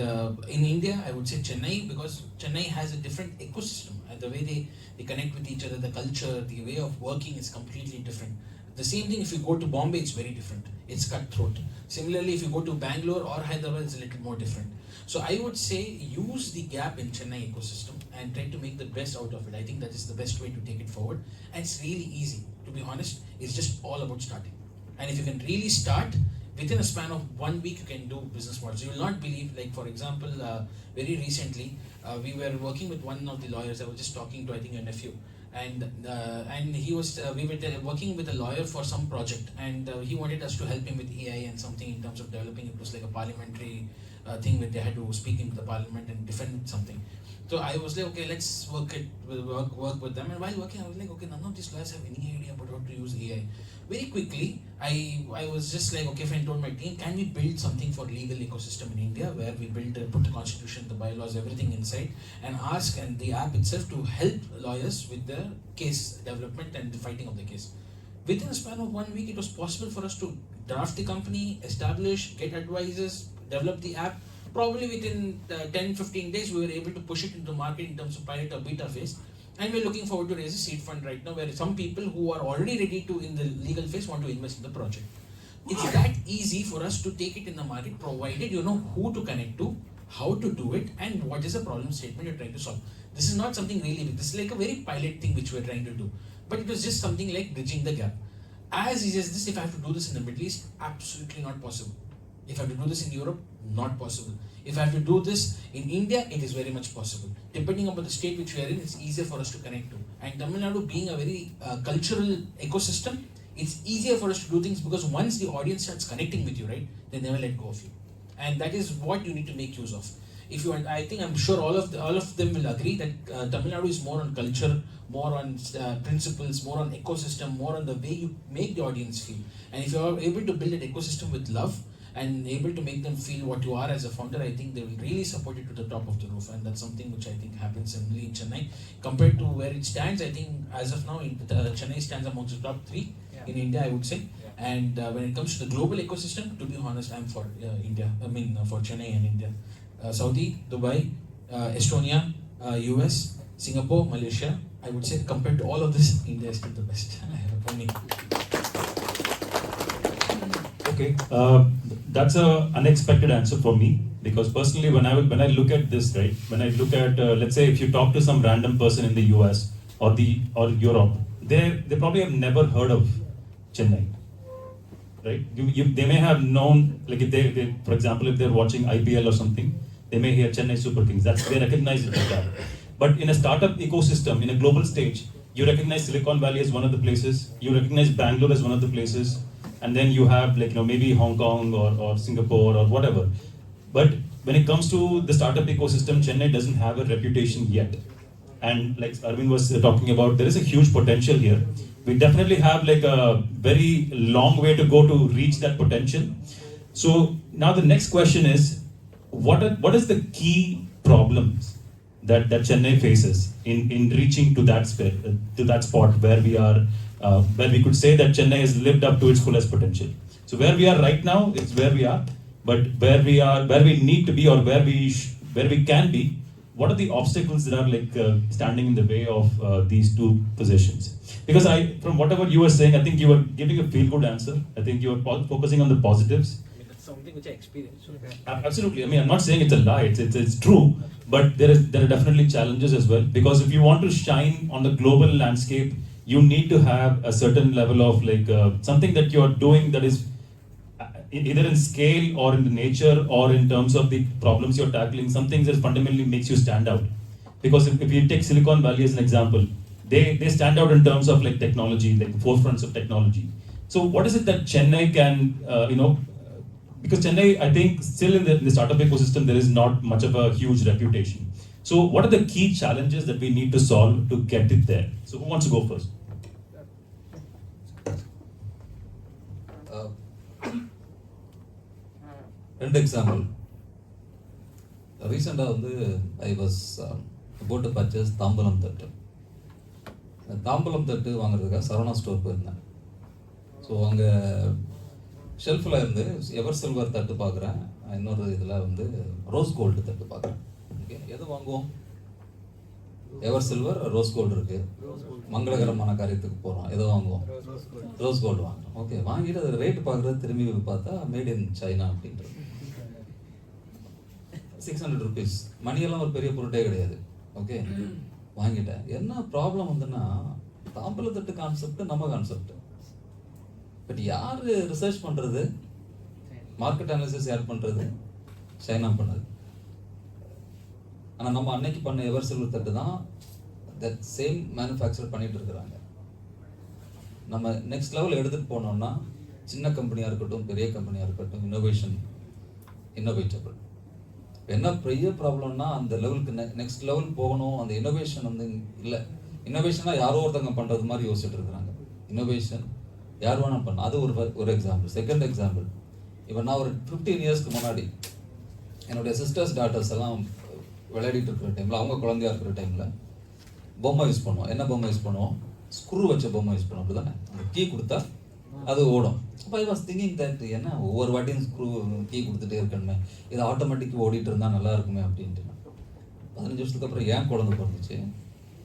in India, I would say Chennai, because Chennai has a different ecosystem. And the way they connect with each other, the culture, the way of working is completely different. The same thing if you go to Bombay, it's very different. It's cutthroat. Similarly, if you go to Bangalore or Hyderabad, it's a little more different. So I would say use the gap in Chennai ecosystem and try to make the best out of it. I think that is the best way to take it forward. And it's really easy. To be honest, it's just all about starting. And if you can really start, within a span of 1 week, you can do business models. You will not believe, like for example, very recently, we were working with one of the lawyers. I was just talking to, I think, your nephew. And he was, we were working with a lawyer for some project, and he wanted us to help him with AI and something in terms of developing. It was like a parliamentary thing where they had to speak into the parliament and defend something. So I was like, okay, let's work with them. And while working, I was like, okay, none of these lawyers have any idea about how to use AI. Very quickly, I was just like, okay, fine, told my team, can we build something for legal ecosystem in India where we put the constitution, the bylaws, everything inside, and ask and the app itself to help lawyers with the case development and the fighting of the case. Within a span of 1 week, it was possible for us to draft the company, establish, get advisors, develop the app. Probably within 10-15 days, we were able to push it into market in terms of pilot or beta phase. And we're looking forward to raise a seed fund right now where some people who are already ready to in the legal phase want to invest in the project. It's that easy for us to take it in the market, provided you know who to connect to, how to do it, and what is the problem statement you're trying to solve. This is not something really big. This is like a very pilot thing which we're trying to do. But it was just something like bridging the gap. As easy as this, if I have to do this in the Middle East, absolutely not possible. If I have to do this in Europe, not possible. If I have to do this in India, it is very much possible. Depending upon the state which we are in, it's easier for us to connect to. And Tamil Nadu being a very cultural ecosystem, it's easier for us to do things because once the audience starts connecting with you, right, they never let go of you. And that is what you need to make use of. If you, I think I'm sure all of them will agree that Tamil Nadu is more on culture, more on principles, more on ecosystem, more on the way you make the audience feel. And if you are able to build an ecosystem with love, and able to make them feel what you are as a founder, I think they will really support you to the top of the roof, and that's something which I think happens similarly in Chennai. Compared to where it stands, I think as of now, Chennai stands amongst the top 3 in India, I would say. And when it comes to the global ecosystem, to be honest, I'm for India. I mean, for Chennai and India. Saudi, Dubai, Estonia, US, Singapore, Malaysia. I would say compared to all of this, India is still the best for me. Okay, that's a unexpected answer for me because personally, when I look at this, right, when I look at let's say if you talk to some random person in the US or Europe, they probably have never heard of Chennai, right? They may have known, like if they for example, if they're watching IPL or something, they may hear Chennai Super Kings. They recognize it like that. But in a startup ecosystem, in a global stage, you recognize Silicon Valley as one of the places, you recognize Bangalore as one of the places, and then you have like maybe Hong Kong or Singapore or whatever. But when it comes to the startup ecosystem, Chennai doesn't have a reputation yet. And like Arvind was talking about, there is a huge potential here. We definitely have like a very long way to go to reach that potential. So now the next question is, what is the key problems that Chennai faces in reaching to that spot where we are, where we could say that Chennai has lived up to its fullest potential. So where we are right now, it's where we are, but where we need to be or where we can be, what are the obstacles that are like standing in the way of these two positions? Because from whatever you were saying, I think you were giving a feel-good answer. I think you were focusing on the positives. I mean, that's something which I experienced. So Absolutely. I mean, I'm not saying it's a lie. It's true. But there are definitely challenges as well, because if you want to shine on the global landscape, you need to have a certain level of like something that you're doing that is either in scale or in the nature or in terms of the problems you're tackling, something that fundamentally makes you stand out. Because if you take Silicon Valley as an example, they stand out in terms of like technology, like the forefronts of technology. So what is it that Chennai can, because Chennai, I think, still in the startup ecosystem, there is not much of a huge reputation. So what are the key challenges that we need to solve to get it there? So who wants to go first? ரெண்டு example. ரீசெண்டாக வந்து I was about to purchase தாம்பலம் தட்டு. தாம்பலம் தட்டு வாங்குறதுக்காக Saravana store போயிருந்தேன். So அங்கே ஷெல்ஃபில் இருந்து எவர் சில்வர் தட்டு பார்க்குறேன், இன்னொரு இதில் வந்து ரோஸ் கோல்டு தட்டு பார்க்குறேன். ஓகே, எது வாங்குவோம்? எவர் சில்வர், ரோஸ் கோல்டு இருக்குது. மங்களகரமான காரியத்துக்கு போகிறோம், எதோ வாங்குவோம்? ரோஸ் கோல்டு வாங்குறோம். ஓகே, வாங்கிட்டு அது ரேட்டு பார்க்குறது, திரும்பி பார்த்தா மேட் இன் சைனா அப்படின்றது. 600 rupees. மணியெல்லாம் ஒரு பெரிய பொருட்டே கிடையாது. ஓகே, வாங்கிட்டேன். என்ன ப்ராப்ளம் வந்துன்னா, தாம்பலத்தட்டு கான்செப்ட் நம்ம கான்செப்ட், பட் யார் ரிசர்ச் பண்ணுறது, மார்க்கெட் அனாலிசிஸ் யார் பண்ணுறது? சைனா பண்ணுறது. ஆனால் நம்ம அன்னைக்கு பண்ண எவர் சில்வர் தட்டு தான் தட் சேம் மேனுஃபேக்சர் பண்ணிட்டு இருக்கிறாங்க. நம்ம நெக்ஸ்ட் லெவல் எடுத்துகிட்டு போனோம்னா, சின்ன கம்பெனியாக இருக்கட்டும், பெரிய கம்பெனியாக இருக்கட்டும், இன்னோவேட்டபிள். என்ன பெரிய ப்ராப்ளம்னா, அந்த லெவலுக்கு நெக்ஸ்ட் லெவல் போகணும். அந்த இன்னோவேஷன் வந்து இல்லை. இன்னோவேஷனாக யாரோ ஒருத்தவங்க பண்ணுறது மாதிரி யோசிச்சுட்டு இருக்கிறாங்க. இன்னோவேஷன் யார் வேணால் பண்ண, அது ஒரு எக்ஸாம்பிள். செகண்ட் எக்ஸாம்பிள், இப்போ நான் ஒரு 15 இயர்ஸ்க்கு முன்னாடி என்னுடைய சிஸ்டர்ஸ் டாட்டர்ஸ் எல்லாம் விளையாடிட்டு இருக்கிற டைமில், அவங்க குழந்தையா இருக்கிற டைமில் பொம்மை யூஸ் பண்ணுவோம். என்ன பொம்மை யூஸ் பண்ணுவோம்? ஸ்க்ரூ வச்ச பொம்மை யூஸ் பண்ணுவோம், அப்படி தானே? அந்த கீ கொடுத்தா அது ஓடும். அப்போ ஐ வாஸ் திங்கிங் தட், என்ன ஒவ்வொரு வாட்டியும் ஸ்க்ரூ கீ கொடுத்துட்டே இருக்கணுமே, இது ஆட்டோமேட்டிக் ஓடிட்டு இருந்தால் நல்லா இருக்குமே அப்படின்ட்டு. 15 வருஷத்துக்கு அப்புறம் ஏன் குழந்தை பிறந்துச்சு.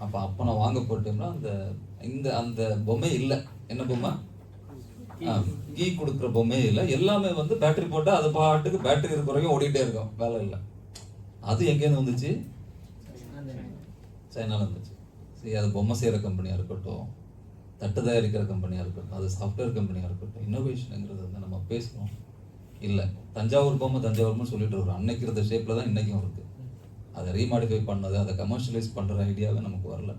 அப்போ நான் வாங்க போகிற டைம்ல அந்த பொம்மை இல்லை. என்ன பொம்மை? கீ கொடுக்குற பொம்மையே இல்லை. எல்லாமே வந்து பேட்டரி போட்டால் அது பாட்டுக்கு பேட்டரி இருக்கிற வரைக்கும் ஓடிட்டே இருக்கும், வேலை இல்லை. அது எங்கேருந்து வந்துச்சு? சைனால வந்துச்சு. சரி, அது பொம்மை செய்கிற கம்பெனியாக இருக்கட்டும், தட்டு தயாரிக்கிற கம்பெனியாக இருக்கட்டும், அது சாஃப்ட்வேர் கம்பெனியாக இருக்கட்டும், இன்னோவேஷனுங்கிறது வந்து நம்ம பேசுகிறோம் இல்லை. தஞ்சாவூர் பொம்மை சொல்லிட்டு இருக்கோம். அன்னைக்கு இருந்த ஷேப்பில் தான் இன்றைக்கும் இருக்குது. அதை ரீமாடிஃபை பண்ணது, அதை கமர்ஷியலைஸ் பண்ணுற ஐடியாவே நமக்கு வரல.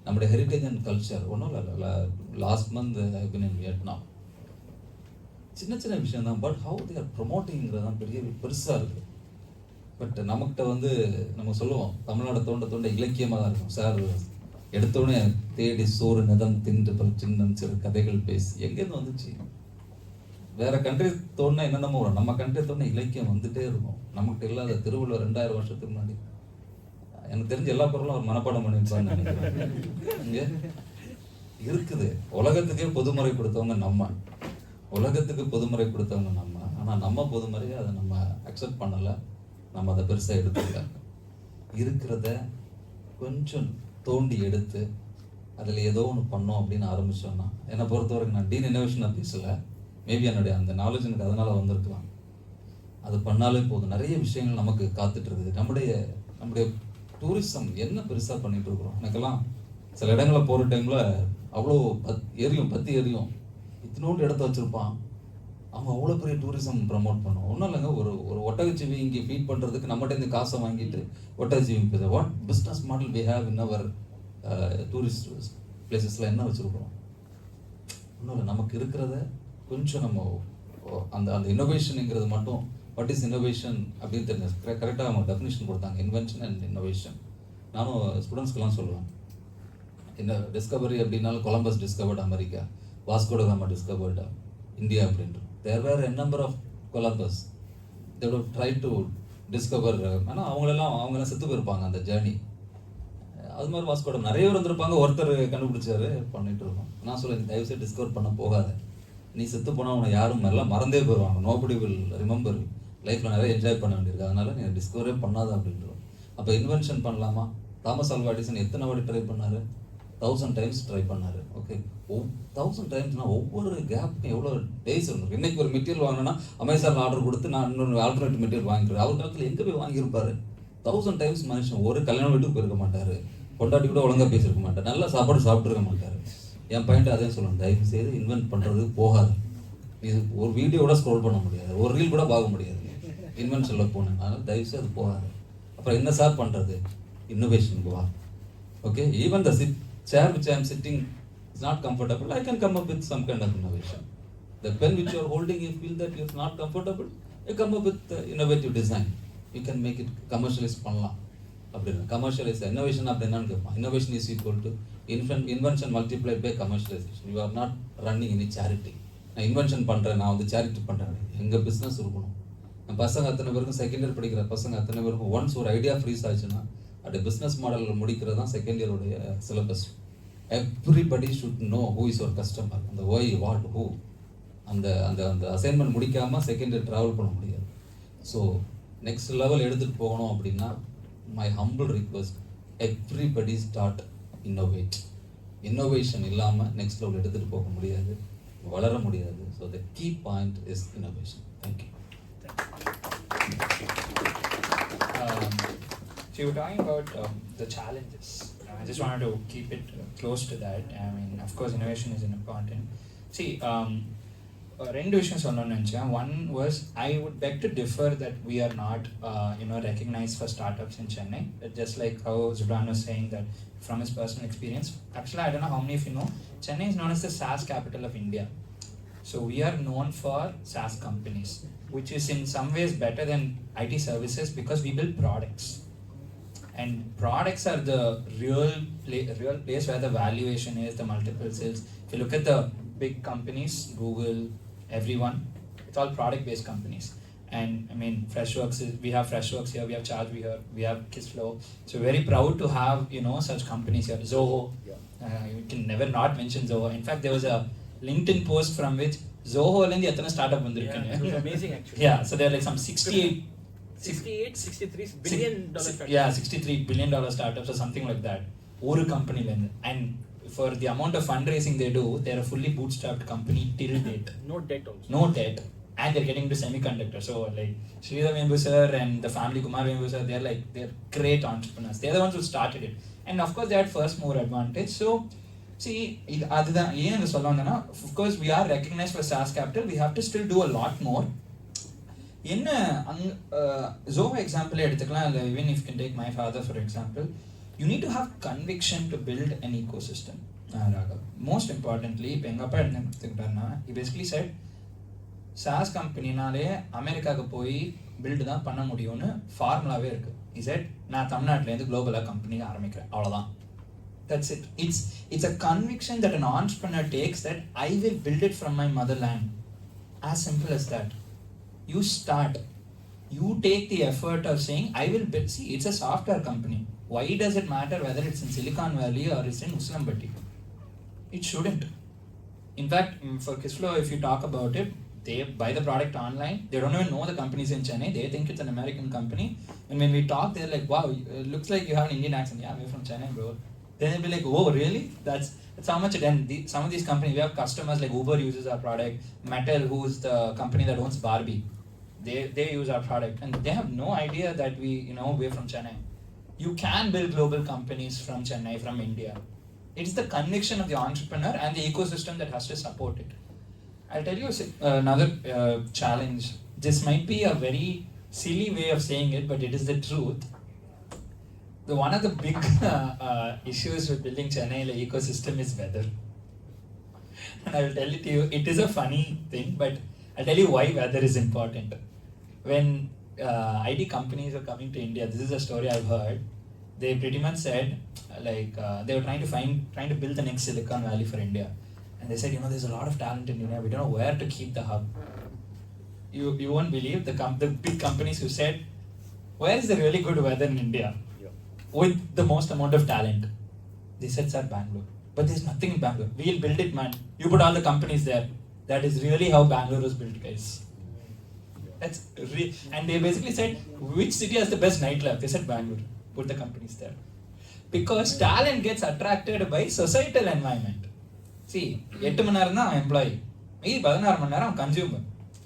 நம்முடைய ஹெரிட்டேஜ் அண்ட் கல்ச்சர் ஒன்றும் இல்லை. Last month I been in Vietnam. சின்ன சின்ன விஷயம் தான், பட் ஹவு தே ஆர் ப்ரொமோட்டிங்கிறது தான் பெருசாக இருக்குது. பட் நமக்கிட்ட வந்து நம்ம சொல்லுவோம், தமிழ்நாடு தோண்ட இலக்கியமாக தான் இருக்கும் சார். எடுத்தோடனே தேடி சோறு நிதம் தின்று சின்னம் சிறு கதைகள் பேசி எங்கேருந்து வந்துச்சு? வேற கண்ட்ரி தோணுனா என்னென்னமோ வரும், நம்ம கண்ட்ரி தோணுனா இலக்கியம் வந்துட்டே இருக்கும். நமக்கிட்ட இல்லாத திருவள்ளுவர் 2000 வருஷத்துக்கு முன்னாடி எனக்கு தெரிஞ்ச எல்லா பொருளும் அவர் மனப்பாடம் பண்ணிருப்பான்னு நினைக்கிறேன். இங்கே இருக்குது. உலகத்துக்கே பொதுமுறை கொடுத்தவங்க நம்ம, ஆனால் நம்ம பொதுமுறையை அதை நம்ம அக்செப்ட் பண்ணலை. நம்ம அதை பெருசாக எடுத்துக்கல. இருக்கிறத கொஞ்சம் தோண்டி எடுத்து அதில் ஏதோ ஒன்று பண்ணோம் அப்படின்னு ஆரம்பித்தோம்னா, என்னை பொறுத்தவரைக்கும் நான் டீன் இன்னோவேஷனாக பேசலை, மேபி என்னுடைய அந்த நாலேஜ் எனக்கு அதனால் வந்திருக்கலாம். அது பண்ணாலே போதும். நிறைய விஷயங்கள் நமக்கு காத்துட்டு இருக்குது. நம்முடைய டூரிசம் என்ன பெருசாக பண்ணிட்டு இருக்கிறோம். எனக்கெல்லாம் சில இடங்களில் போகிற டைமில் அவ்வளோ பத்தி எரியும். இத்தினோண்டு இடத்த வச்சுருப்பான், அவங்க அவ்வளோ பெரிய டூரிசம் ப்ரமோட் பண்ணுவோம். ஒன்றும் இல்லைங்க, ஒரு ஒட்டகச்சிவி இங்கே ஃபீட் பண்ணுறதுக்கு நம்மகிட்ட இந்த காசை வாங்கிட்டு ஒட்டகச்சிவி what business model we have in our tourist பிளேசஸில் என்ன வச்சுருக்கிறோம்? ஒன்றும் இல்லை. நமக்கு இருக்கிறத கொஞ்சம் நம்ம அந்த இன்னோவேஷனுங்கிறது மட்டும், வாட் இஸ் இன்னோவேஷன் அப்படின்னு தெரிஞ்ச கரெக்டாக அவங்க டெஃபினிஷன் கொடுத்தாங்க, இன்வென்ஷன் அண்ட் இன்னோவேஷன். நானும் ஸ்டூடெண்ட்ஸ்க்கெல்லாம் சொல்லுவேன், இந்த டிஸ்கவரி அப்படின்னாலும் கொலம்பஸ் டிஸ்கவர்ட் அமெரிக்கா, வாஸ்கோ ட காமா டிஸ்கவர்ட் இந்தியா அப்படின்ட்டு. There were a number of Columbus. They would try to discover. ஆனால் அவங்கெல்லாம் செத்து போயிருப்பாங்க அந்த ஜேர்னி. அது மாதிரி வாஸ்கோ ட நிறைய பேர் வந்திருப்பாங்க, ஒருத்தர் கண்டுபிடிச்சாரு பண்ணிட்டு இருக்கோம். நான் சொல்லுவேன், தயவுசெய்து டிஸ்கவர் பண்ண போகாத. நீ செத்து போனால் உன்னை யாரும் எல்லாம் மறந்தே போயிடுவாங்க. Nobody will remember. லைஃப்பில் நிறைய என்ஜாய் பண்ண வேண்டியிருக்கு, அதனால நீ டிஸ்கவரே பண்ணாத அப்படின்றோம். அப்போ இன்வென்ஷன் பண்ணலாமா? தாமஸ் ஆல்வா எடிசன் எத்தனை வாட்டி ட்ரை பண்ணார்? 1000 times ட்ரை பண்ணார். ஓகே, 1000 timesனால் ஒவ்வொரு கேப்புக்கும் எவ்வளோ டேஸ் இருந்திருக்கு. இன்றைக்கி ஒரு மெட்டீரியல் வாங்கினா அமேசானில் ஆர்டர் கொடுத்து நான் இன்னொரு ஆல்டர்னேட் மெட்டீரியல் வாங்கிக்கிறேன். அவர் காலத்தில் எங்கே போய் வாங்கியிருப்பாரு? 1000 times மனுஷன் ஒரு கல்யாணம் வீட்டுக்கு போயிருக்க மாட்டார், கொண்டாடி கூட ஒழுங்காக பேசியிருக்க மாட்டார், நல்ல சாப்பாடு சாப்பிட்ருக்க மாட்டார். என் பாயிண்ட் அதே சொல்லணும், தயவு செய்து இன்வென்ட் பண்ணுறது போகாது. இது ஒரு வீடியோ கூட ஸ்க்ரோல் பண்ண முடியாது, ஒரு ரீல் கூட பார்க்க முடியாது இன்வென்ஷனில் போனேன். அதனால் தயவுசெய்து அது போகாது. அப்புறம் என்ன சார் பண்ணுறது? இன்னோவேஷனுக்கு வா. Okay, even the chair which I am sitting is not comfortable, I can come up with some kind of innovation. The pen which you are holding, you feel that you're not comfortable, you come up with innovative design. You can make it commercialize பண்ணலாம் அப்படின்னா commercialize innovation அப்படின்னான்னு கேட்பான். Innovation is equal to invention multiplied by commercialization. You are not running any charity. நான் invention பண்ணுறேன், நான் வந்து charity பண்ணுறேன். எங்கள் business இருக்கணும். என் பசங்க அத்தனை பேருக்கும் செகண்ட் இயர் படிக்கிற பசங்க அத்தனை பேருக்கும் ஒன்ஸ் ஒரு ஐடியா ஃப்ரீஸ் ஆச்சுன்னா அது பிஸ்னஸ் மாடலில் முடிக்கிறது தான் செகண்ட் இயருடைய syllabus. Everybody should know who is your customer, அந்த ஒய் வாட் ஹூ. அந்த அந்த அந்த அசைன்மெண்ட் முடிக்காமல் செகண்ட் இயர் ட்ராவல் பண்ண முடியாது. ஸோ நெக்ஸ்ட் லெவல் எடுத்துகிட்டு போகணும் அப்படின்னா my humble request, everybody start innovate. Innovation இல்லாமல் நெக்ஸ்ட் லெவல் எடுத்துகிட்டு போக முடியாது, வளர முடியாது. So the key point is innovation. Thank you. So you were talking about the challenges. I just wanted to keep it close to that. I mean, of course, innovation is important. See, ரெண்டு விஷயம் சொல்லணும்னு நினச்சேன். One was I would beg to differ that we are not recognized for startups in Chennai. Just like how Zubran was saying that from his personal experience. Actually, I don't know how many of you know, Chennai is known as the SaaS capital of India. So we are known for SaaS companies, which is in some ways better than IT services because we build products. And products are the real place where the valuation is, the multiple sales. If you look at the big companies, Google, everyone, it's all product-based companies. And I mean, Freshworks we have Freshworks here, we have Charge here, we have Kissflow. So very proud to have such companies here. Zoho, you can never not mention Zoho. In fact, there was a LinkedIn post from which Zoho lendi எத்தனை startup வந்திருக்குங்க. It was amazing actually. Yeah, so there are like some 63 billion dollar startups. Yeah, $63 billion startups or something like that. ஒரு கம்பெனில இருந்து. And for the amount of fundraising they do, they're a fully bootstrapped company till date. No debt also. No debt. And they're getting into semiconductor. So like Sridhar Vembu sir and the family Kumar Vembu sir, they're great entrepreneurs. They're the ones who started it. And of course they had first mover advantage. So see, அதுதான் ஏன் சொல்ல வந்தேன்னா, of course we are recognized for SaaS capital. We have to still do a lot more. என்ன Zoho example எடுத்துக்கலாம். இல்லை even if you can take my father for example, you need to have conviction to build an ecosystem. Most importantly, இப்போ எங்கள் அப்பா என்ன எடுத்துக்கிட்டாருன்னா, he basically said SaaS கம்பெனினாலே அமெரிக்காவுக்கு போய் build தான் பண்ண முடியும்னு ஃபார்முலாவே இருக்கு. he said நான் தமிழ்நாட்டிலேருந்து குளோபலாக கம்பெனி ஆரம்பிக்கிறேன், அவ்வளோதான். That's it. It's a conviction that an entrepreneur takes that I will build it from my motherland. As simple as that. You start. You take the effort of saying I will build. See, it's a software company. Why does it matter whether it's in Silicon Valley or it's in Uslambati? It shouldn't. In fact, for Kissflow, if you talk about it, they buy the product online. They don't even know the company's in Chennai. They think it's an American company. And when we talk, they're like, wow, it looks like you have an Indian accent. Yeah, we're from Chennai, bro. Then they'll be like, oh, really? That's how much it ends. Some of these companies, we have customers like Uber uses our product. Mattel, who's the company that owns Barbie, they use our product. And they have no idea that we're from Chennai. You can build global companies from Chennai, from India. It's the conviction of the entrepreneur and the ecosystem that has to support it. I'll tell you another challenge. This might be a very silly way of saying it, but it is the truth. One of the big issues with building Chennai ecosystem is weather. And I will tell it to you, it is a funny thing, but I'll tell you why weather is important. When IT companies are coming to India, this is a story I've heard. They pretty much said, they were trying to build the next Silicon Valley for India. And they said, there's a lot of talent in India. We don't know where to keep the hub. You won't believe the big companies who said, where is the really good weather in India? With the most amount of talent. They said, sir, Bangalore. But there's nothing in Bangalore. We'll build it, man. You put all the companies there. That is really how Bangalore was built, guys. And they basically said, which city has the best nightlife? They said Bangalore. Put the companies there. Because talent gets attracted by societal environment. See, 8 மணி நேரம் தான் employee. மீதி 16 மணி நேரம் consumer.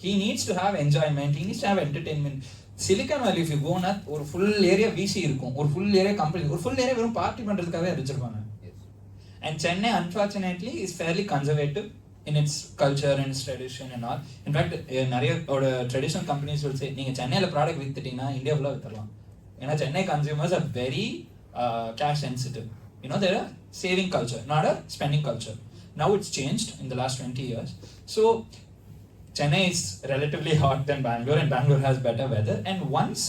He needs to have enjoyment. He needs to have entertainment. Silicon வேலி if you gonna ஒரு full area வீசி இருக்கும், ஒரு full area company, ஒரு ஃபுல் ஏரியா வெறும் பார்ட்டி பண்ணுறதுக்காகவே வச்சிருப்பாங்க. And Chennai unfortunately is fairly conservative in it's culture and it's tradition and all. In fact நிறைய traditional companies will say, நீங்கள் சென்னையில் ப்ராடக்ட் வித்துட்டீங்கன்னா இந்தியா ஃபுல்லாக வித்துடலாம். ஏன்னா Chennai consumers are very cash sensitive. They're a saving culture, not a spending culture. Now it's changed in the last 20 years. So Chennai is relatively hot than Bangalore, and Bangalore has better weather. And once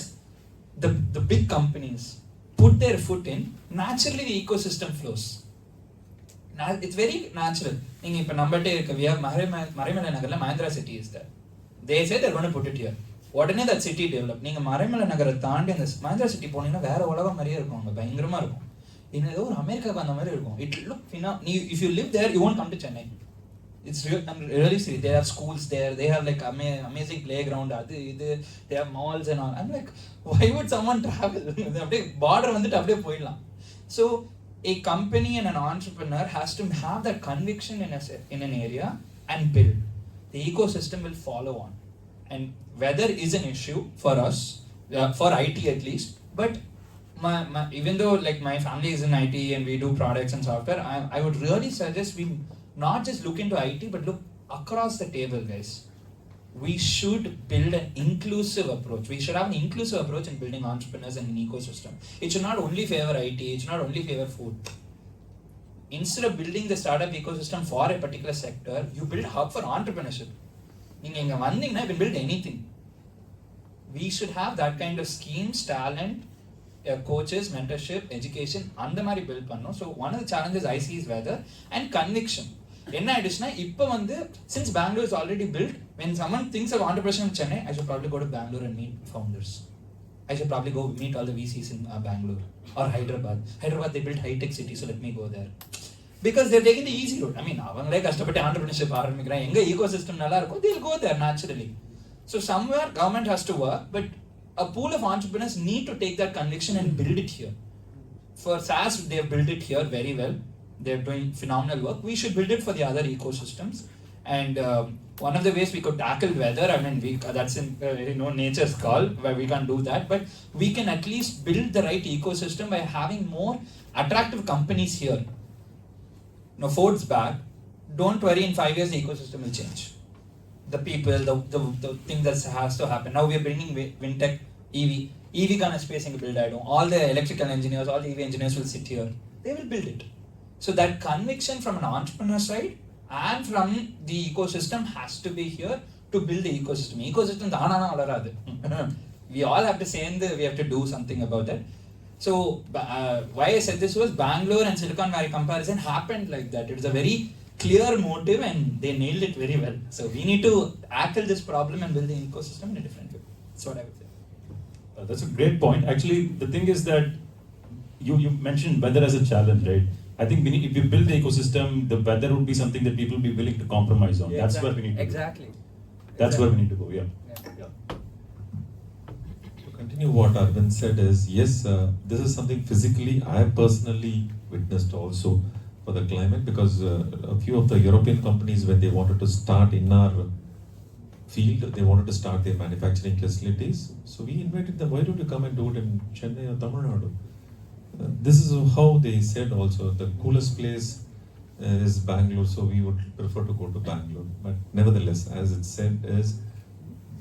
the big companies put their foot in, naturally the ecosystem flows. It's very natural. We have Marimala Nagarla, Mahindra City is there. They say they're going to put it here. உடனே that city develop. நீங்க மறைமலை நகரை தாண்டி அந்த Mahindra city போனீங்கன்னா வேற உலகம் மாதிரியே இருக்கும், அங்கே பயங்கரமா இருக்கும். இன்னும் ஏதோ ஒரு அமெரிக்காவுக்கு அந்த மாதிரி இருக்கும். It look, if you live there, you won't come to Chennai. It's real, I'm really serious. They have schools there. They have like amazing playground. They have malls and all. I'm like, why would someone travel? அப்படியே border வந்துட்டு அப்படியே போயிடலாம். So a company and an entrepreneur has to have that conviction in an area and build. The ecosystem will follow on. And weather is an issue for us, for IT at least. But even though like my family is in IT and we do products and software, I would really suggest we not just look into IT, but look across the table, guys. We should build an inclusive approach. We should have an inclusive approach in building entrepreneurs and an ecosystem. It should not only favor IT, it should not only favor food. Instead of building the startup ecosystem for a particular sector, you build a hub for entrepreneurship. You can build anything. We should have that kind of schemes, talent, coaches, mentorship, education, and the mari build pannom. So one of the challenges I see is weather and conviction. Enna addition ipo since Bangalore is already built, when someone thinks of entrepreneurship in Chennai, I should probably go to Bangalore and meet founders. I should probably go meet all the VCs in Bangalore or Hyderabad. Hyderabad, they built high-tech city, so let me go there. Because they're taking the easy route. I mean, avangale kashtapatte entrepreneurship aarambikkran, enga ecosystem nalla irukko, they'll go there naturally. So somewhere government has to work, but a pool of entrepreneurs need to take that conviction and build it here. For SaaS, they have built it here very well. They're doing phenomenal work. We should build it for the other ecosystems. And one of the ways we could tackle weather, I mean, that's in nature's call, where we can't do that, but we can at least build the right ecosystem by having more attractive companies here. Now, Ford's back. Don't worry, in 5 years the ecosystem will change. The people, the thing that has to happen. Now we are bringing Wintech, EV kind of space in build. All the electrical engineers, all the EV engineers will sit here. They will build it. So that conviction from an entrepreneur side and from the ecosystem has to be here to build the ecosystem. Ecosystem dhanana valaradu. We all have to say, we have to do something about that. So why I said this was Bangalore and Silicon Valley comparison happened like that. It was a very clear motive and they nailed it very well. So we need to tackle this problem and build the ecosystem in a different way. That's what I would say. That's a great point. Actually, the thing is that you mentioned weather as a challenge, right? I think if you build the ecosystem, the weather would be something that people will be willing to compromise on. Yeah, That's exactly. where we need to Exactly. go. That's where we need to go, yeah. Continue what Arvind said is, yes, this is something physically I have personally witnessed also for the climate, because a few of the European companies, when they wanted to start in our field, they wanted to start their manufacturing facilities. So we invited them, why don't you come and do it in Chennai or Tamil Nadu? This is how they said also, the coolest place is Bangalore, so we would prefer to go to Bangalore. But nevertheless, as it said is,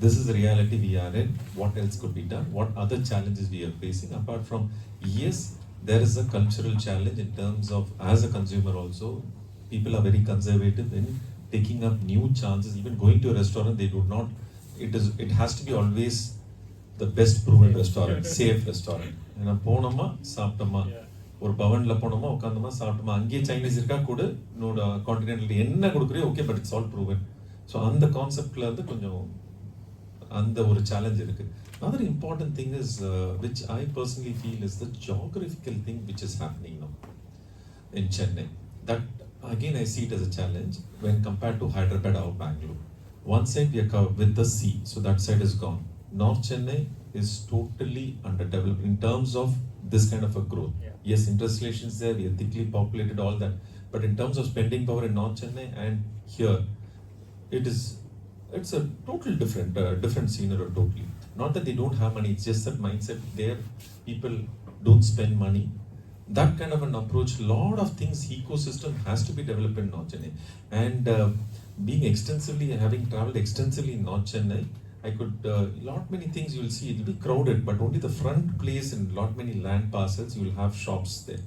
this is the reality we are in. What else could be done? What other challenges we are facing? Apart from, yes, there is a cultural challenge in terms of, as a consumer also, people are very conservative in taking up new chances. Even going to a restaurant, they do not, it has to be always the best proven restaurant, safe restaurant. ஏன்னா போனோமா சாப்பிட்டோமா, ஒரு பவன்ல போனோமா உட்காந்தோமா சாப்பிட்டோமா, அங்கேயே Chinese இருக்கா கூட இன்னொரு continental என்ன கொடுக்குறியோ okay, but it's all proven. So அந்த கான்செப்ட்ல வந்து கொஞ்சம் அந்த ஒரு சேலஞ்ச் இருக்கு. Another important thing is, which I personally feel is the geographical thing which is happening now in Chennai. That again I see it as a challenge when compared to Hyderabad or Bangalore. One side we are covered with the sea, so that side is gone. North Chennai is totally underdeveloped in terms of this kind of a growth. Yeah. Yes, industrialization is there, we are thickly populated, all that. But in terms of spending power in North Chennai and here, it's a total different scenario totally. Not that they don't have money, it's just that mindset there, people don't spend money. That kind of an approach, lot of things, ecosystem has to be developed in North Chennai. And having traveled extensively in North Chennai, I could, lot many things you will see, it will be crowded, but only the front place and lot many land parcels, you will have shops there.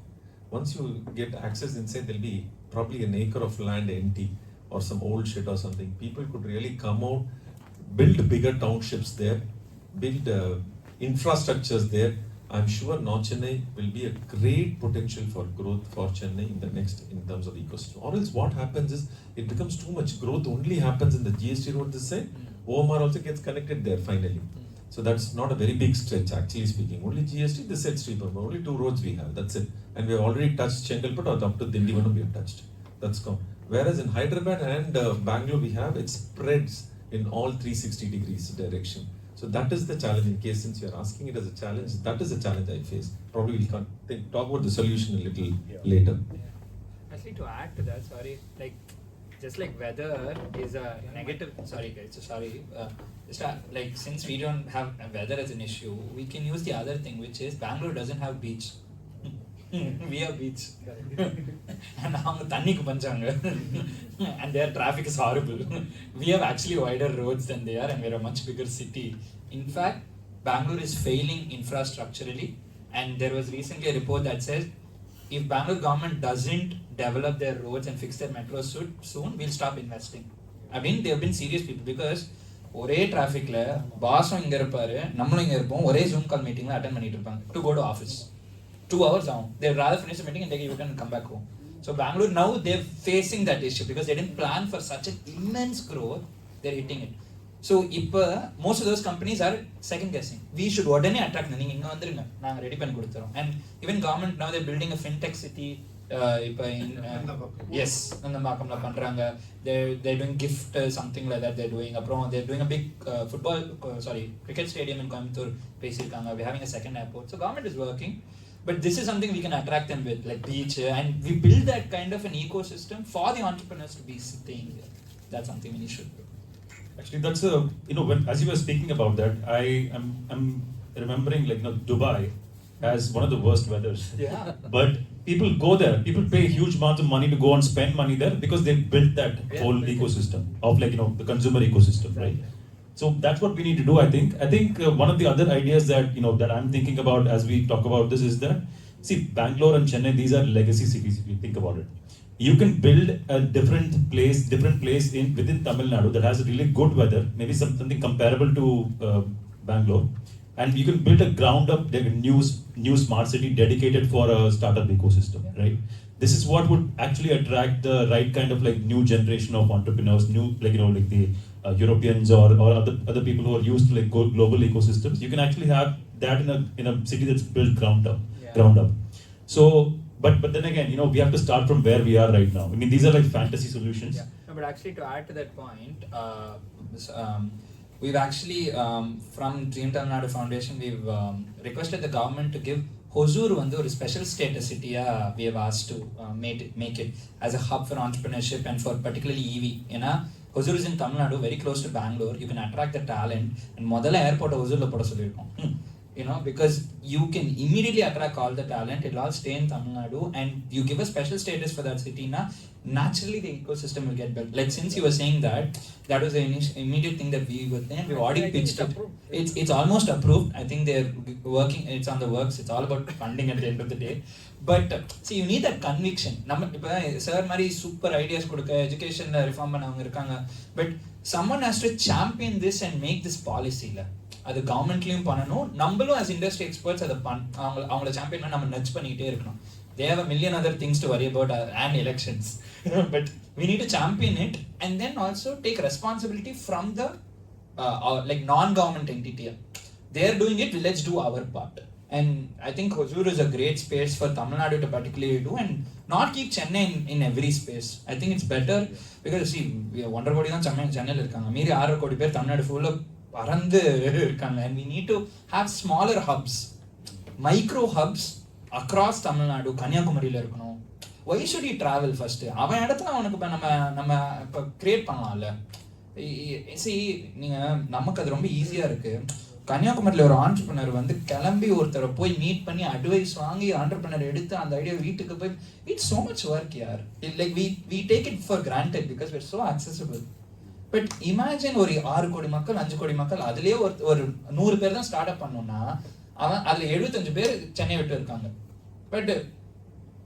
Once you get access inside, there will be probably an acre of land empty, or some old shit or something, people could really come out, build bigger townships there, build infrastructures there. I'm sure North Chennai will be a great potential for growth for Chennai in the next, in terms of ecosystem. Or else what happens is, it becomes too much growth only happens in the GST road this side. OMR also gets connected there finally. So that's not a very big stretch actually speaking. Only GST, this side street, only 2 roads we have, that's it. And we have already touched Chengalpattu or up to Dindivanam we have touched. That's gone. Whereas in Hyderabad and Bangalore we have, it spreads in all 360 degrees direction. So that is the challenge. In case, since you are asking it as a challenge, that is a challenge I face. Probably we can't talk about the solution a little later. Actually, to add to that, sorry, like just like weather is a negative. Sorry guys, like since we don't have weather as an issue, we can use the other thing, which is Bangalore doesn't have beach. We have beach. And அவங்க தண்ணிக்கு பஞ்சாங்க. And their traffic is horrible. We have actually wider roads than they are, and we're a much bigger city. In fact, Bangalore is failing infrastructurally, and there was recently a report that says if Bangalore government doesn't develop their roads and fix their metros soon, we'll stop investing. I mean, they have been serious people, because ஒரே டிராஃபிக்ல பாஸும் இங்க இருப்பாரு, நம்மளும் இங்க இருப்போம், ஒரே zoom கால் மீட்டிங்ல attend பண்ணிட்டு இருப்பாங்க to go to office. 2 hours down. They'd rather finish the meeting and take a U-turn and come back home. So Bangalore, now they're facing that issue because they didn't plan for such an immense growth. They're hitting it. So most of those companies are second guessing. We should ordinarily attract them. நீங்க இங்க வந்துருங்க, நாங்க ready பண்ணி கொடுத்துறோம். And even government now they're building a fintech city. Yes, நந்தம்பாக்கம்ல பண்றாங்க. They're doing gift something like that they're doing. அப்புறம் they're doing a big cricket stadium in Coimbatore பேசிருக்காங்க. We're having a second airport. So government is working. But this is something we can attract them with, like beach, and we build that kind of an ecosystem for the entrepreneurs to be staying there. That's something we should do. Actually, that's when, as you were speaking about that, I'm remembering, like, Dubai has one of the worst weathers. Yeah. But people go there. People pay huge amounts of money to go and spend money there because they built that whole ecosystem of, like, the consumer ecosystem, right? So that's what we need to do, I think. I think one of the other ideas that that I'm thinking about as we talk about this is that, see, Bangalore and Chennai, these are legacy cities if you think about it. You can build a different place within Tamil Nadu that has really good weather, maybe something comparable to Bangalore, and you can build a ground up new smart city dedicated for a startup ecosystem, right? This is what would actually attract the right kind of, like, new generation of entrepreneurs, new, like, like the Europeans or other people who are used to, like, global ecosystems. You can actually have that in a city that's built ground up. So, but then again, we have to start from where we are right now. I mean, these are like fantasy solutions. Yeah. No, but actually, to add to that point, we've actually from Dream Tamil Nadu Foundation, we've requested the government to give Hosur வந்து ஒரு special status சிட்டியா we have asked to make it as a hub for entrepreneurship and for particularly EV. ஏன்னா Hosur is in Tamil Nadu, very close to Bangalore. You can attract the talent, and முதல்ல airport ஹொசூர்ல போட சொல்லியிருக்கோம். Because you can immediately attract all the talent. It'll all stay in Tamil Nadu, and you give a special status for that city, naturally the ecosystem will get built. Like, since you were saying that was the immediate thing that we were there. We've already pitched it. It's almost approved. I think they're working. It's on the works. It's all about funding at the end of the day. But see, you need that conviction. இப்போ sir மாதிரி super ideas கொடுக்க எஜுகேஷன்ல reform பண்ணவங்க இருக்காங்க. But someone has to champion this and make this policy. அது கவர்மெண்ட்லயும் பண்ணணும், நம்மளும் as industry experts அதை அவங்கள சாம்பியன் பண்ணி நம்ம நட்ச் பண்ணிக்கிட்டே இருக்கணும். They have a million other things to worry about and elections. But we need to champion it and then also take responsibility from the like non-government entity. They are doing it, let's do our part. And I think Hosur is a great space for Tamil Nadu to particularly do, and not keep Chennai in every space. I think it's better because, see, 1.5 கோடி தான் சென்னையில் இருக்காங்க, மீறி 6 கோடி பேர் தமிழ்நாடு ஃபுல்லா பறந்து இருக்காங்க. And we need to have smaller hubs, micro hubs across Tamil Nadu. கன்னியாகுமரியில இருக்கணும். Why should he travel first? அவன் இடத்துல அவனுக்கு நம்ம இப்போ கிரியேட் பண்ணலாம்ல. See, நீங்க நமக்கு அது ரொம்ப ஈஸியா இருக்கு. கன்னியாகுமரியில் ஒரு ஆண்டர்பிரினர் வந்து கிளம்பி ஒருத்தரை போய் மீட் பண்ணி அட்வைஸ் வாங்கி ஆண்டர்பிரினர் எடுத்து அந்த ஐடியா வீட்டுக்கு போய், it's so much work here. Like we take it for granted because we're so accessible. But imagine ஒரு 6 கோடி மக்கள் 5 கோடி மக்கள் அதுலயே ஒரு 100 பேர் தான் ஸ்டார்ட் அப் பண்ணோம்னா, அவன் அதுல 75 பேர் சென்னை விட்டு இருக்காங்க. பட்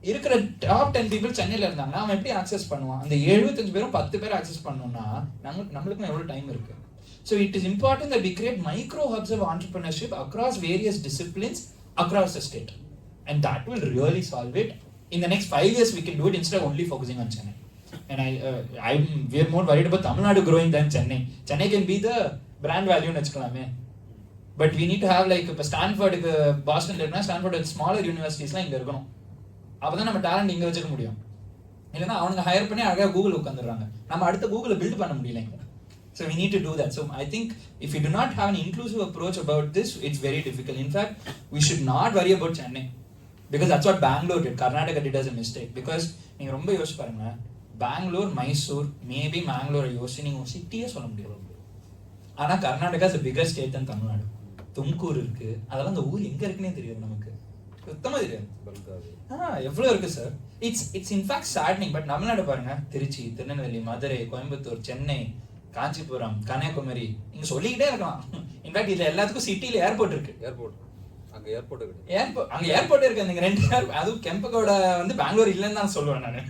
இருக்கிற டாப் 10 பீப்புள் சென்னையில் இருந்தாங்கன்னா அவன் எப்படி ஆக்சஸ் பண்ணுவான்? அந்த 75 பேரும் 10 பேர் ஆக்சஸ் பண்ணணும்னா நம்மளுக்கும் எவ்வளோ டைம் இருக்கு? So it is important that we create micro hubs of entrepreneurship across various disciplines across the state, and that will really solve it. In the next 5 years we can do it instead of only focusing on Chennai. And we are more worried about Tamil Nadu growing than Chennai. Chennai can be the brand value nu vechukalame, but we need to have like இப்ப ஸ்டான்ஃபோர்டுக்கு பாஸ்டன்ல இருந்தா Stanford smaller யூனிவர்சிட்டிஸ்லாம் இங்க இருக்கணும். அப்பதான் நம்ம talent இங்க வச்சுக்க முடியும். இல்லைன்னா அவங்க ஹையர் பண்ணி அழகாக கூகுள் உட்காந்துடுறாங்க. நம்ம அடுத்த கூகுளை பில்ட் பண்ண முடியல இங்க. So we need to do that. So I think if we do not have an inclusive approach about this, it's very difficult. In fact, we should not worry about Chennai, because that's what Bangalore did. Karnataka did as a mistake. Because நீங்க ரொம்ப யோசிச்சு பாருங்க, Bangalore, Mysore, maybe Mangalore யோசிச்சு நீங்க சிட்டியே சொல்ல முடியாது. ஆனா Karnataka is biggest state தன் தமிழ்நாடு. தும்கூர் இருக்கு, அதெல்லாம் அந்த ஊர் எங்க இருக்குன்னே தெரியாது நமக்கு, சுத்தமா தெரியாது. எவ்வளவு இருக்கு sir. It's in fact saddening. But Tamil Nadu பாருங்க, திருச்சி, திருநெல்வேலி, மதுரை, கோயம்புத்தூர், சென்னை, காஞ்சிபுரம், கன்னியாகுமரி, நீங்க சொல்லிக்கிட்டே இருக்கலாம். இன்ஃபேக்ட் இதுல எல்லாத்துக்கும் சிட்டில ஏர்போர்ட் இருக்கு. அங்க ஏர்போர்ட் இருக்கு. நீங்க 2 அதுவும் கெம்பகோட வந்து பெங்களூர் இல்லைன்னு தான் சொல்லுவேன் நான்.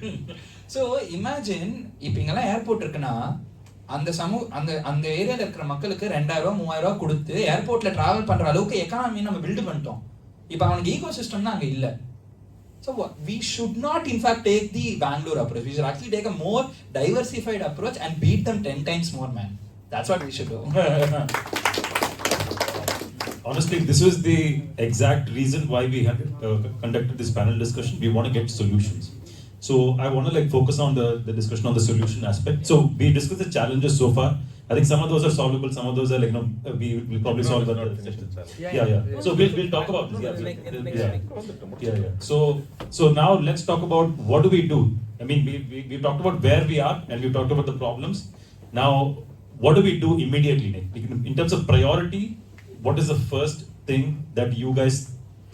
ஸோ இமேஜின் இப்போ இங்கெல்லாம் ஏர்போர்ட் இருக்குன்னா அந்த அந்த ஏரியாவில் இருக்கிற மக்களுக்கு 2000 3000 கொடுத்து ஏர்போர்ட்ல டிராவல் பண்ற அளவுக்கு எக்கானமி நம்ம பில்டு பண்ணிட்டோம். இப்போ அவனுக்கு ஈகோ சிஸ்டம் தான் அங்க இல்லை. So we should not in fact take the Bangalore approach. We should actually take a more diversified approach and beat them 10 times more, man. That's what we should do. Honestly, this was the exact reason why we had conducted this panel discussion. We want to get solutions. So I want to like focus on the discussion on the solution aspect. So we discussed the challenges so far. I think some of those are solvable, some of those are like, we'll probably solve that. Yeah. So we'll talk about this. Yeah. So now let's talk about what do we do. I mean, we talked about where we are and we talked about the problems. Now, what do we do immediately? In terms of priority, what is the first thing that you guys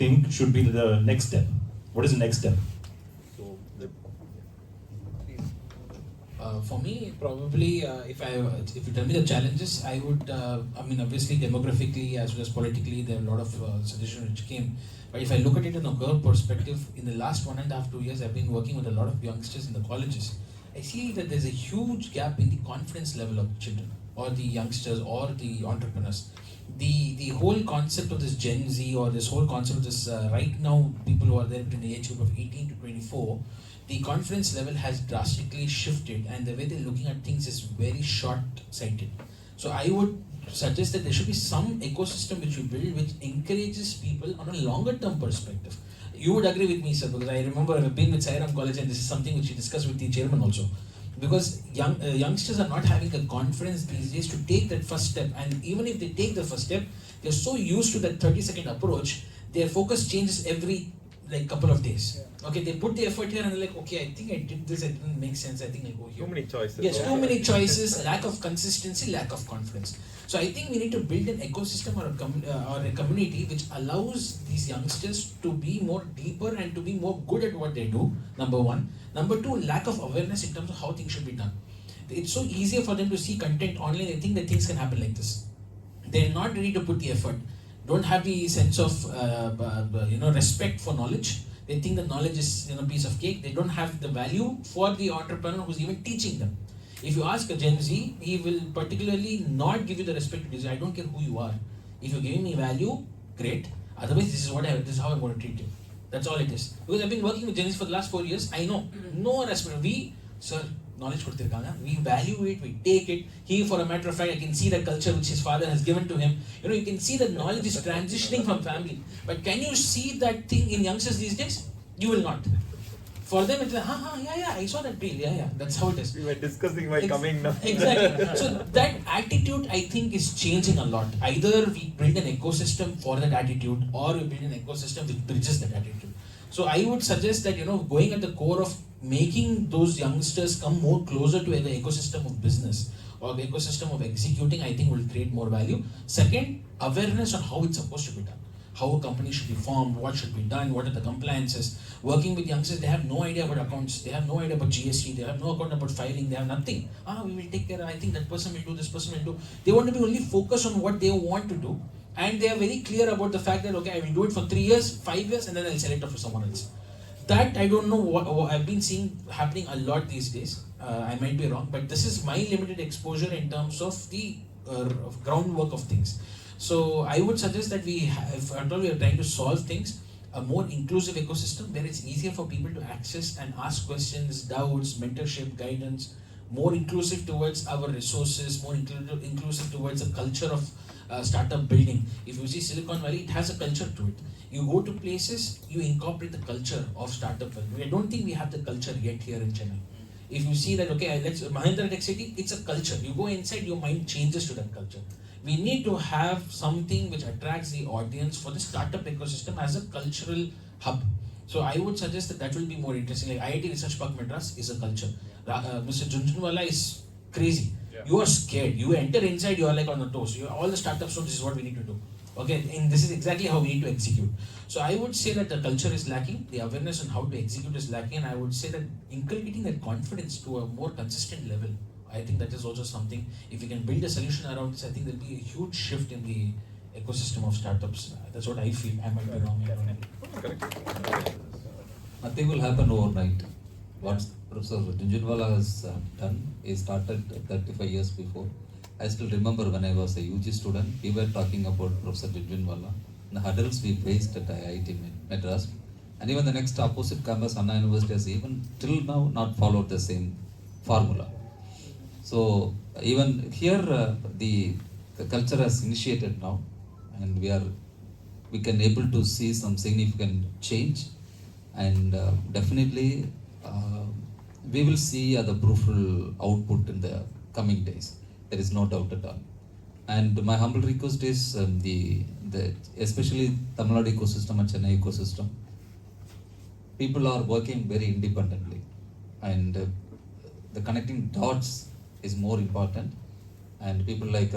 think should be the next step? What is the next step? For me, probably, if you tell me the challenges, I would, obviously demographically as well as politically, there are a lot of suggestions which came. But if I look at it in a girl perspective, in the last 1.5 2 years, I've been working with a lot of youngsters in the colleges. I see that there's a huge gap in the confidence level of children, or the youngsters, or the entrepreneurs. The whole concept of this Gen Z, or this whole concept of this right now, people who are there between the age group of 18 to 24, the confidence level has drastically shifted, and the way they're looking at things is very short-sighted. So I would suggest that there should be some ecosystem which you build which encourages people on a longer-term perspective. You would agree with me, sir, because I remember I've been with Sairam College, and this is something which we discussed with the chairman also. Because youngsters are not having the confidence these days to take that first step, and even if they take the first step, they're so used to that 30-second approach, their focus changes every like couple of days. Okay, they put the effort here and they're like, okay, I think I did this, it didn't make sense, I think I'll go here. Too many choices. Yes, too many choices, lack of consistency, lack of confidence. So I think we need to build an ecosystem or a community which allows these youngsters to be more deeper and to be more good at what they do, number one. Number two, lack of awareness in terms of how things should be done. It's so easier for them to see content online, they think that things can happen like this. They're not ready to put the effort, don't have the sense of respect for knowledge. They think that knowledge is a piece of cake. They don't have the value for the entrepreneur who's even teaching them. If you ask a Gen Z, he will particularly not give you the respect to this. I don't care who you are. If you're giving me value, great. Otherwise, this is how I'm going to treat you. That's all it is. Because I've been working with Gen Z for the last 4 years. I know no respect. Sir, knowledge கொடுத்திருக்காங்க, we value it, we take it. He, for a matter of fact, I can see the culture which his father has given to him. You can see that knowledge is transitioning from family. But can you see that thing in youngsters these days? You will not. For them, it's like, yeah, I saw that reel, yeah, that's how it is. We were discussing while coming now. Exactly. So that attitude, I think, is changing a lot. Either we build an ecosystem for that attitude, or we build an ecosystem which bridges that attitude. So I would suggest that, going at the core of making those youngsters come more closer to the ecosystem of business or the ecosystem of executing, I think will create more value. Second, awareness on how it's supposed to be done. How a company should be formed, what should be done, what are the compliances. Working with youngsters, they have no idea about accounts, they have no idea about GST, they have no account about filing, they have nothing. We will take care, I think that person will do, this person will do. They want to be only focused on what they want to do, and they are very clear about the fact that, okay, I will do it for 3 years, 5 years, and then I'll sell it off to someone else. That I don't know what I've been seeing happening a lot these days. I might be wrong, but this is my limited exposure in terms of the groundwork of things. So I would suggest that if at all we are trying to solve things, a more inclusive ecosystem where it's easier for people to access and ask questions, doubts, mentorship, guidance, more inclusive towards our resources, more inclusive towards a culture of startup building. If you see Silicon Valley, it has a culture to it. You go to places, you incorporate the culture of startup building. I don't think we have the culture yet here in Chennai. If you see that, okay, let's Mahindra Tech City, it's a culture. You go inside, your mind changes to that culture. We need to have something which attracts the audience for the startup ecosystem as a cultural hub. So I would suggest that will be more interesting. Like IIT Research Park Madras is a culture. Mr. Junjunwala is crazy. Yeah. You are scared. You enter inside, you are like on the toes. All the startups know this is what we need to do. Okay, and this is exactly how we need to execute. So I would say that the culture is lacking, the awareness on how to execute is lacking, and I would say that inculcating that confidence to a more consistent level, I think that is also something. If we can build a solution around this, I think there'll be a huge shift in the ecosystem of startups. That's what I feel. I might be wrong. Nothing will happen overnight. What Professor Junjunwala has done, he started 35 years before. I still remember when I was a UG student, we were talking about Professor Junjunwala, the hurdles we faced at IIT Madras, and even the next opposite campus, Anna University, has even till now not followed the same formula. So even here, the culture has initiated now, and we can able to see some significant change, and definitely we will see the fruitful output in the coming days. There is no doubt at all. And my humble request is the especially Tamil Nadu ecosystem and Chennai ecosystem. People are working very independently, and the connecting dots is more important. And people like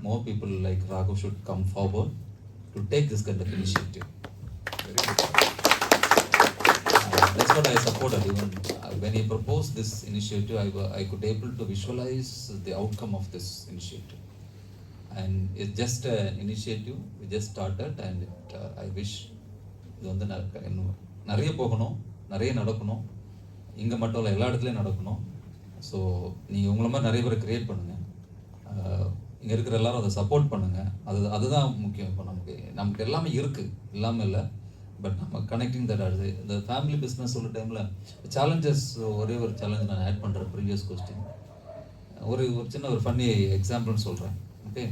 more people like Raghav should come forward to take this kind of initiative. That's what I supported. Even when he proposed this initiative, I could able to visualize the outcome of this initiative. And it's just an initiative. We just started, and I wish இது வந்து நிறைய போகணும், நிறைய நடக்கணும். இங்கே மட்டும் இல்லை, எல்லா இடத்துலையும் நடக்கணும். ஸோ நீங்கள் உங்களை மாதிரி நிறைய பேரை க்ரியேட் பண்ணுங்கள். இங்கே இருக்கிற எல்லாரும் அதை சப்போர்ட் பண்ணுங்கள். அதுதான் முக்கியம். இப்போ நமக்கு எல்லாமே இருக்குது, இல்லாமல் இல்லை. பட் நம்ம கனெக்டிங் தட் ஆகுது. இந்த ஃபேமிலி பிஸ்னஸ் சொல்ல டைமில் சேலஞ்சஸ், ஒரே ஒரு சேலஞ்ச் நான் ஆட் பண்ணுறேன். ப்ரீவியஸ் கொஸ்டின் ஒரு சின்ன ஒரு ஃபன்னி எக்ஸாம்பிள்னு சொல்கிறேன். ஓகே,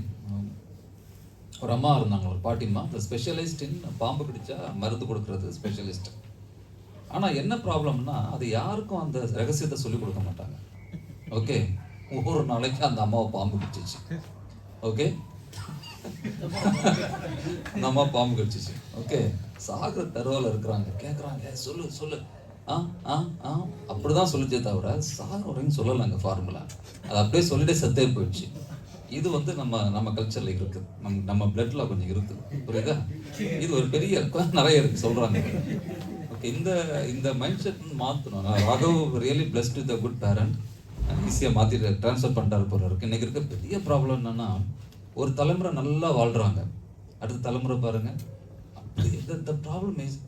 ஒரு அம்மா இருந்தாங்க, ஒரு பாட்டிம்மா. இந்த ஸ்பெஷலிஸ்ட் இன் பாம்பு பிடிச்சா மருந்து கொடுக்கறது ஸ்பெஷலிஸ்ட். ஆனால் என்ன ப்ராப்ளம்னா, அது யாருக்கும் அந்த ரகசியத்தை சொல்லிக் கொடுக்க மாட்டாங்க. ஓகே, ஒவ்வொரு நாளைக்கு அந்த அம்மாவை பாம்பு பிடிச்சிச்சு. ஓகே, அந்த அம்மா பாம்பு கடிச்சிச்சு. ஓகே, சாகிற தருவாயில் இருக்கிறாங்க, கேட்குறாங்க, சொல்லு அப்படிதான் சொல்லிச்சே தவிர சாகிற வரைக்கும் சொல்லலைங்க ஃபார்முலா. அது அப்படியே சொல்லிட்டே செத்தே போயிடுச்சு. இது வந்து நம்ம கல்ச்சரில் இருக்குது, நம்ம பிளட்ல கொஞ்சம் இருக்குது. புரியுதா? இது ஒரு பெரிய நிறைய இருக்கு சொல்றாங்க. ஓகே, இந்த மைண்ட் செட் மாற்றணும். Raghav really blessed with a good parent. ஈஸியாக மாற்றி ட்ரான்ஸ்ஃபர் பண்ணிட்டாரு போல இருக்கு. இன்னைக்கு இருக்க பெரிய ப்ராப்ளம் என்னன்னா, ஒரு தலைமுறை நல்லா வாழ்றாங்க, அடுத்த தலைமுறை பாருங்க அப்படி. இந்த ப்ராப்ளம் இஸ்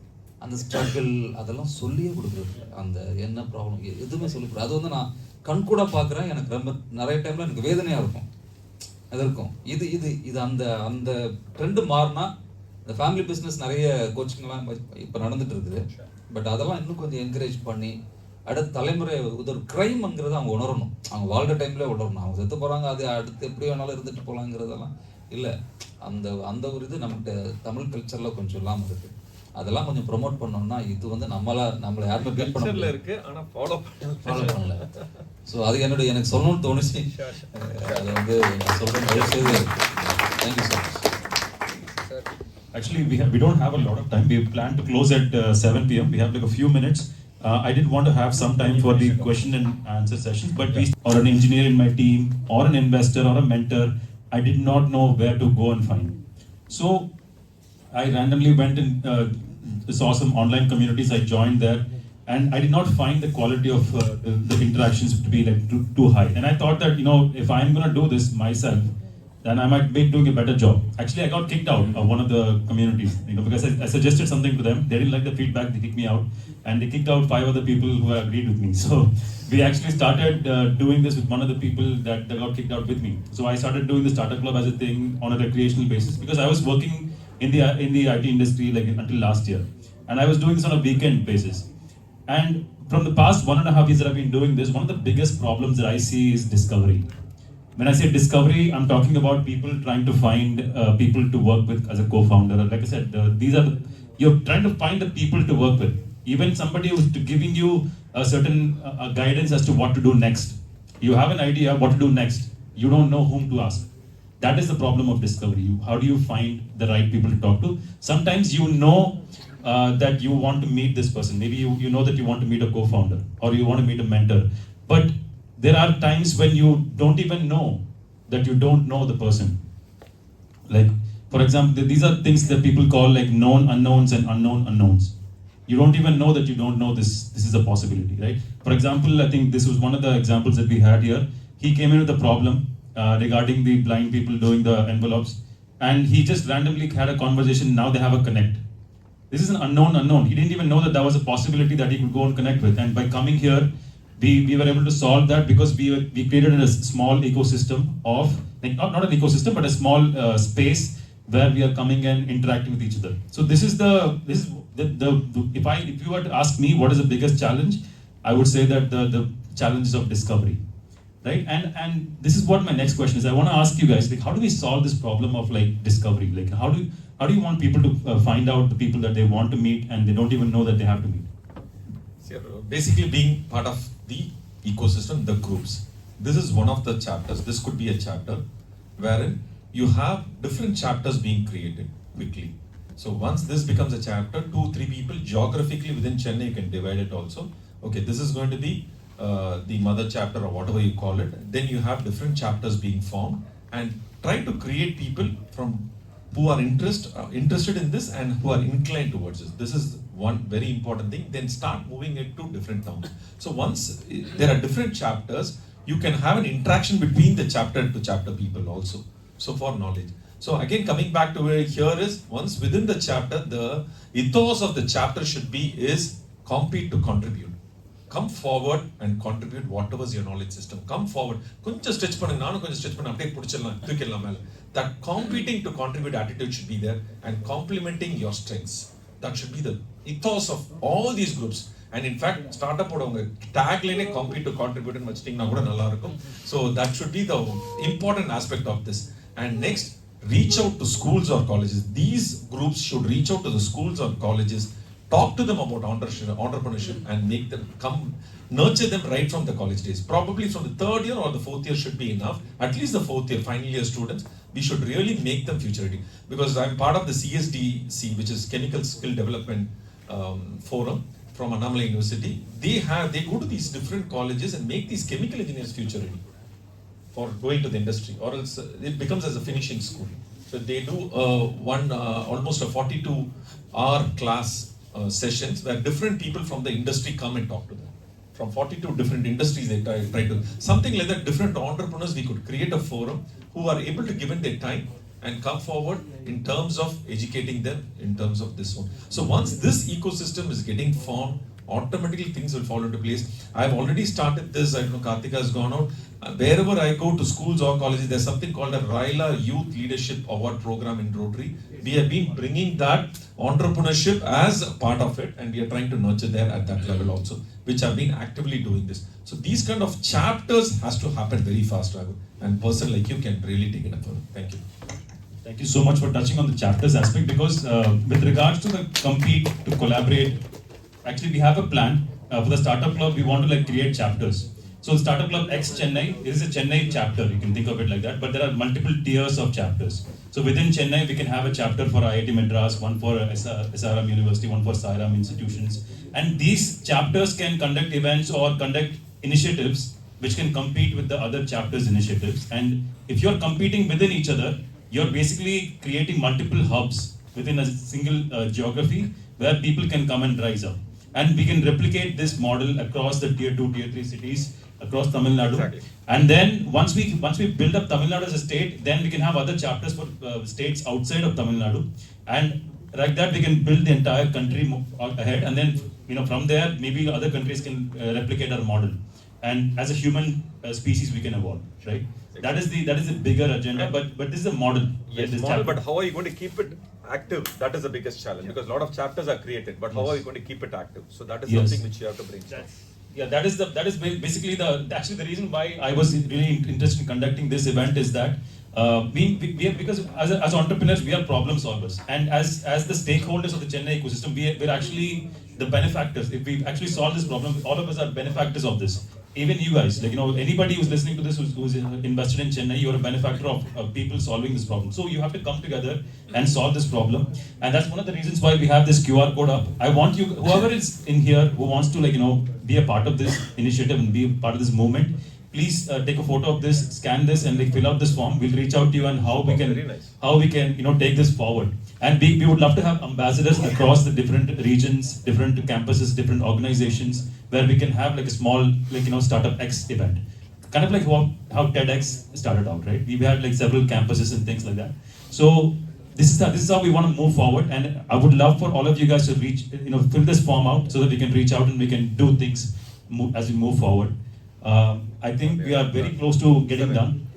அந்த ஸ்ட்ரகிள் அதெல்லாம் சொல்லியே கொடுக்குறது. அந்த என்ன ப்ராப்ளம் எதுவுமே சொல்லி கொடுக்குறது. அது வந்து நான் கண்கூட பார்க்குறேன். எனக்கு ரொம்ப நிறைய டைமில் எனக்கு வேதனையாக இருக்கும். அது இருக்கும். இது அந்த ட்ரெண்டு மாறினா இந்த ஃபேமிலி பிஸ்னஸ் நிறைய கோச்சிங்லாம் இப்போ நடந்துட்டு இருக்குது. பட் அதெல்லாம் இன்னும் கொஞ்சம் என்கரேஜ் பண்ணி அடுத்த தலைமுறை இது ஒரு க்ரைம்ங்கிறத அவங்க உணரணும். அவங்க வாழ்கிற டைம்லேயே உணரணும். அவங்க செத்து போகிறாங்க, அது அடுத்து எப்படி வேணாலும் இருந்துட்டு போகலாங்கிறதெல்லாம் இல்லை. அந்த ஒரு இது நமக்கு தமிழ் கல்ச்சரில் கொஞ்சம் இல்லாமல் இருக்குது. அதெல்லாம் கொஞ்சம் ப்ரொமோட் பண்ணோம்னா இது வந்து நம்மளை யாருமே பீட் பண்ணல இருக்கு, ஆனால் ஃபாலோ பண்ணல. ஸோ அது எனக்கு சொல்லணும்னு தோணுச்சு. அதை வந்து நான் சொல்கிறேன். Thank you so much. Actually, we don't have a lot of time. We plan to close at 7 p.m. We have like a few minutes. I did want to have some time for the question and answer sessions, but or an engineer in my team, or an investor, or a mentor, I did not know where to go and find. So I randomly went and saw some online communities. I joined there, and I did not find the quality of the interactions to be like too high. And I thought that if I'm going to do this myself, and I might be doing a better job. Actually, I got kicked out of one of the communities, because I suggested something to them. They didn't like the feedback. They kicked me out, and they kicked out 5 other people who agreed with me. So we actually started doing this with one of the people that got kicked out with me. So I started doing the startup club as a thing on a recreational basis because I was working in the IT industry like until last year, and I was doing this on a weekend basis. And from the past 1.5 years that I've been doing this, one of the biggest problems that I see is discovery. When I say discovery, I'm talking about people trying to find people to work with as a co-founder. Like I said, you're trying to find the people to work with. Even somebody who's giving you a certain guidance as to what to do next. You have an idea what to do next. You don't know whom to ask. That is the problem of discovery. How do you find the right people to talk to? Sometimes you know that you want to meet this person. Maybe you know that you want to meet a co-founder or you want to meet a mentor. But there are times when you don't even know that you don't know the person. Like, for example, these are things that people call like known unknowns and unknown unknowns. You don't even know that you don't know this is a possibility, right? For example, I think this was one of the examples that we had here. He came in with a problem regarding the blind people doing the envelopes, and he just randomly had a conversation. Now they have a connect. This is an unknown unknown. He didn't even know that was a possibility that he could go and connect with. And by coming here, we were able to solve that because we created a small ecosystem of, like not an ecosystem, but a small space where we are coming and interacting with each other. So this is if you were to ask me what is the biggest challenge, I would say that the challenges of discovery, right? And this is what my next question is. I want to ask you guys, like, how do we solve this problem of like discovery? Like, how do you want people to find out the people that they want to meet and they don't even know that they have to meet? Basically being part of the ecosystem, the groups. This is one of the chapters. This could be a chapter wherein you have different chapters being created quickly. So once this becomes a chapter, 2-3 people geographically within Chennai, you can divide it also. Okay, this is going to be the mother chapter or whatever you call it. Then you have different chapters being formed and try to create people from who are interested in this and who are inclined towards this. This is one very important thing. Then start moving it to different towns. So once there are different chapters, you can have an interaction between the chapter to chapter people also. So for knowledge. So again, coming back to where here is, once within the chapter, the ethos of the chapter should be is compete to contribute. Come forward and contribute whatever is your knowledge system. Come forward. Konja stretch panunga, naanu konja stretch panna apdiye pudichilla thookidalam mela. That competing to contribute attitude should be there and complementing your strengths. That should be the ethos of all these groups. And in fact, startup oda unga tagline compete to contribute nu vechittingna kuda nalla irukum. So that should be the important aspect of this. And next, reach out to schools or colleges. These groups should reach out to the schools or colleges, talk to them about entrepreneurship and make them come, nurture them right from the college days. Probably from the 3rd year or the 4th year should be enough. At least the 4th year, final year students, we should really make them future ready. Because I'm part of the CSDC, which is Chemical Skill Development Forum from Annamalai University. They go to these different colleges and make these chemical engineers future ready for going to the industry, or else it becomes as a finishing school. So they do almost a 42-hour class sessions where different people from the industry come and talk to them. From 42 different industries they try to, something like that, different entrepreneurs, we could create a forum who are able to give in their time and come forward in terms of educating them in terms of this one. So once this ecosystem is getting formed, automatically things will fall into place. I've already started this. I don't know, Karthika has gone out. Wherever I go to schools or colleges, there's something called a Raila Youth Leadership Award Program in Rotary. We have been bringing that entrepreneurship as a part of it, and we are trying to nurture there at that level also, which have been actively doing this. So these kind of chapters has to happen very fast, Raghu, and a person like you can really take it up further. Thank you. Thank you so much for touching on the chapters aspect, because with regards to the compete, to collaborate, actually we have a plan for the startup club. We want to like create chapters. So Startup Club X Chennai is a Chennai chapter, you can think of it like that, but there are multiple tiers of chapters. So within Chennai, we can have a chapter for IIT Madras, one for SRM University, one for Sairam institutions. And these chapters can conduct events or conduct initiatives which can compete with the other chapters' initiatives. And if you're competing within each other, you're basically creating multiple hubs within a single geography where people can come and rise up. and we can replicate this model across the tier 2, tier 3 cities across Tamil Nadu. Exactly. And then once we build up Tamil Nadu as a state, then we can have other chapters for states outside of Tamil Nadu, and like that we can build the entire country ahead, and then from there maybe other countries can replicate our model, and as a human species we can evolve, right? That is the bigger agenda, but this is a model. Yes, This model, chapter. but how are you going to keep it active? That is the biggest challenge, because a lot of chapters are created, but how are you going to keep it active? So that is Yes. something which you have to brainstorm. Yeah, that is basically the reason why I was really interested in conducting this event is that we are, because as entrepreneurs we are problem solvers, and as the stakeholders of the Chennai ecosystem we're actually the benefactors. If we actually solve this problem, all of us are benefactors of this. Even you guys, anybody who's listening to this who's invested in Chennai, you're a benefactor of people solving this problem. So you have to come together and solve this problem, and that's one of the reasons why we have this QR code up. I want you, whoever is in here who wants to be a part of this initiative and be a part of this movement, please take a photo of this, scan this, and fill out this form. We'll reach out to you and how we can Very nice. take this forward. And we would love to have ambassadors across the different regions, different campuses, different organizations, where we can have a small Startup X event, kind of like how TEDx started out, right? We had several campuses and things like that. So this is how we want to move forward, and I would love for all of you guys to fill this form out so that we can reach out and we can do things as we move forward. I think we are very close to getting done.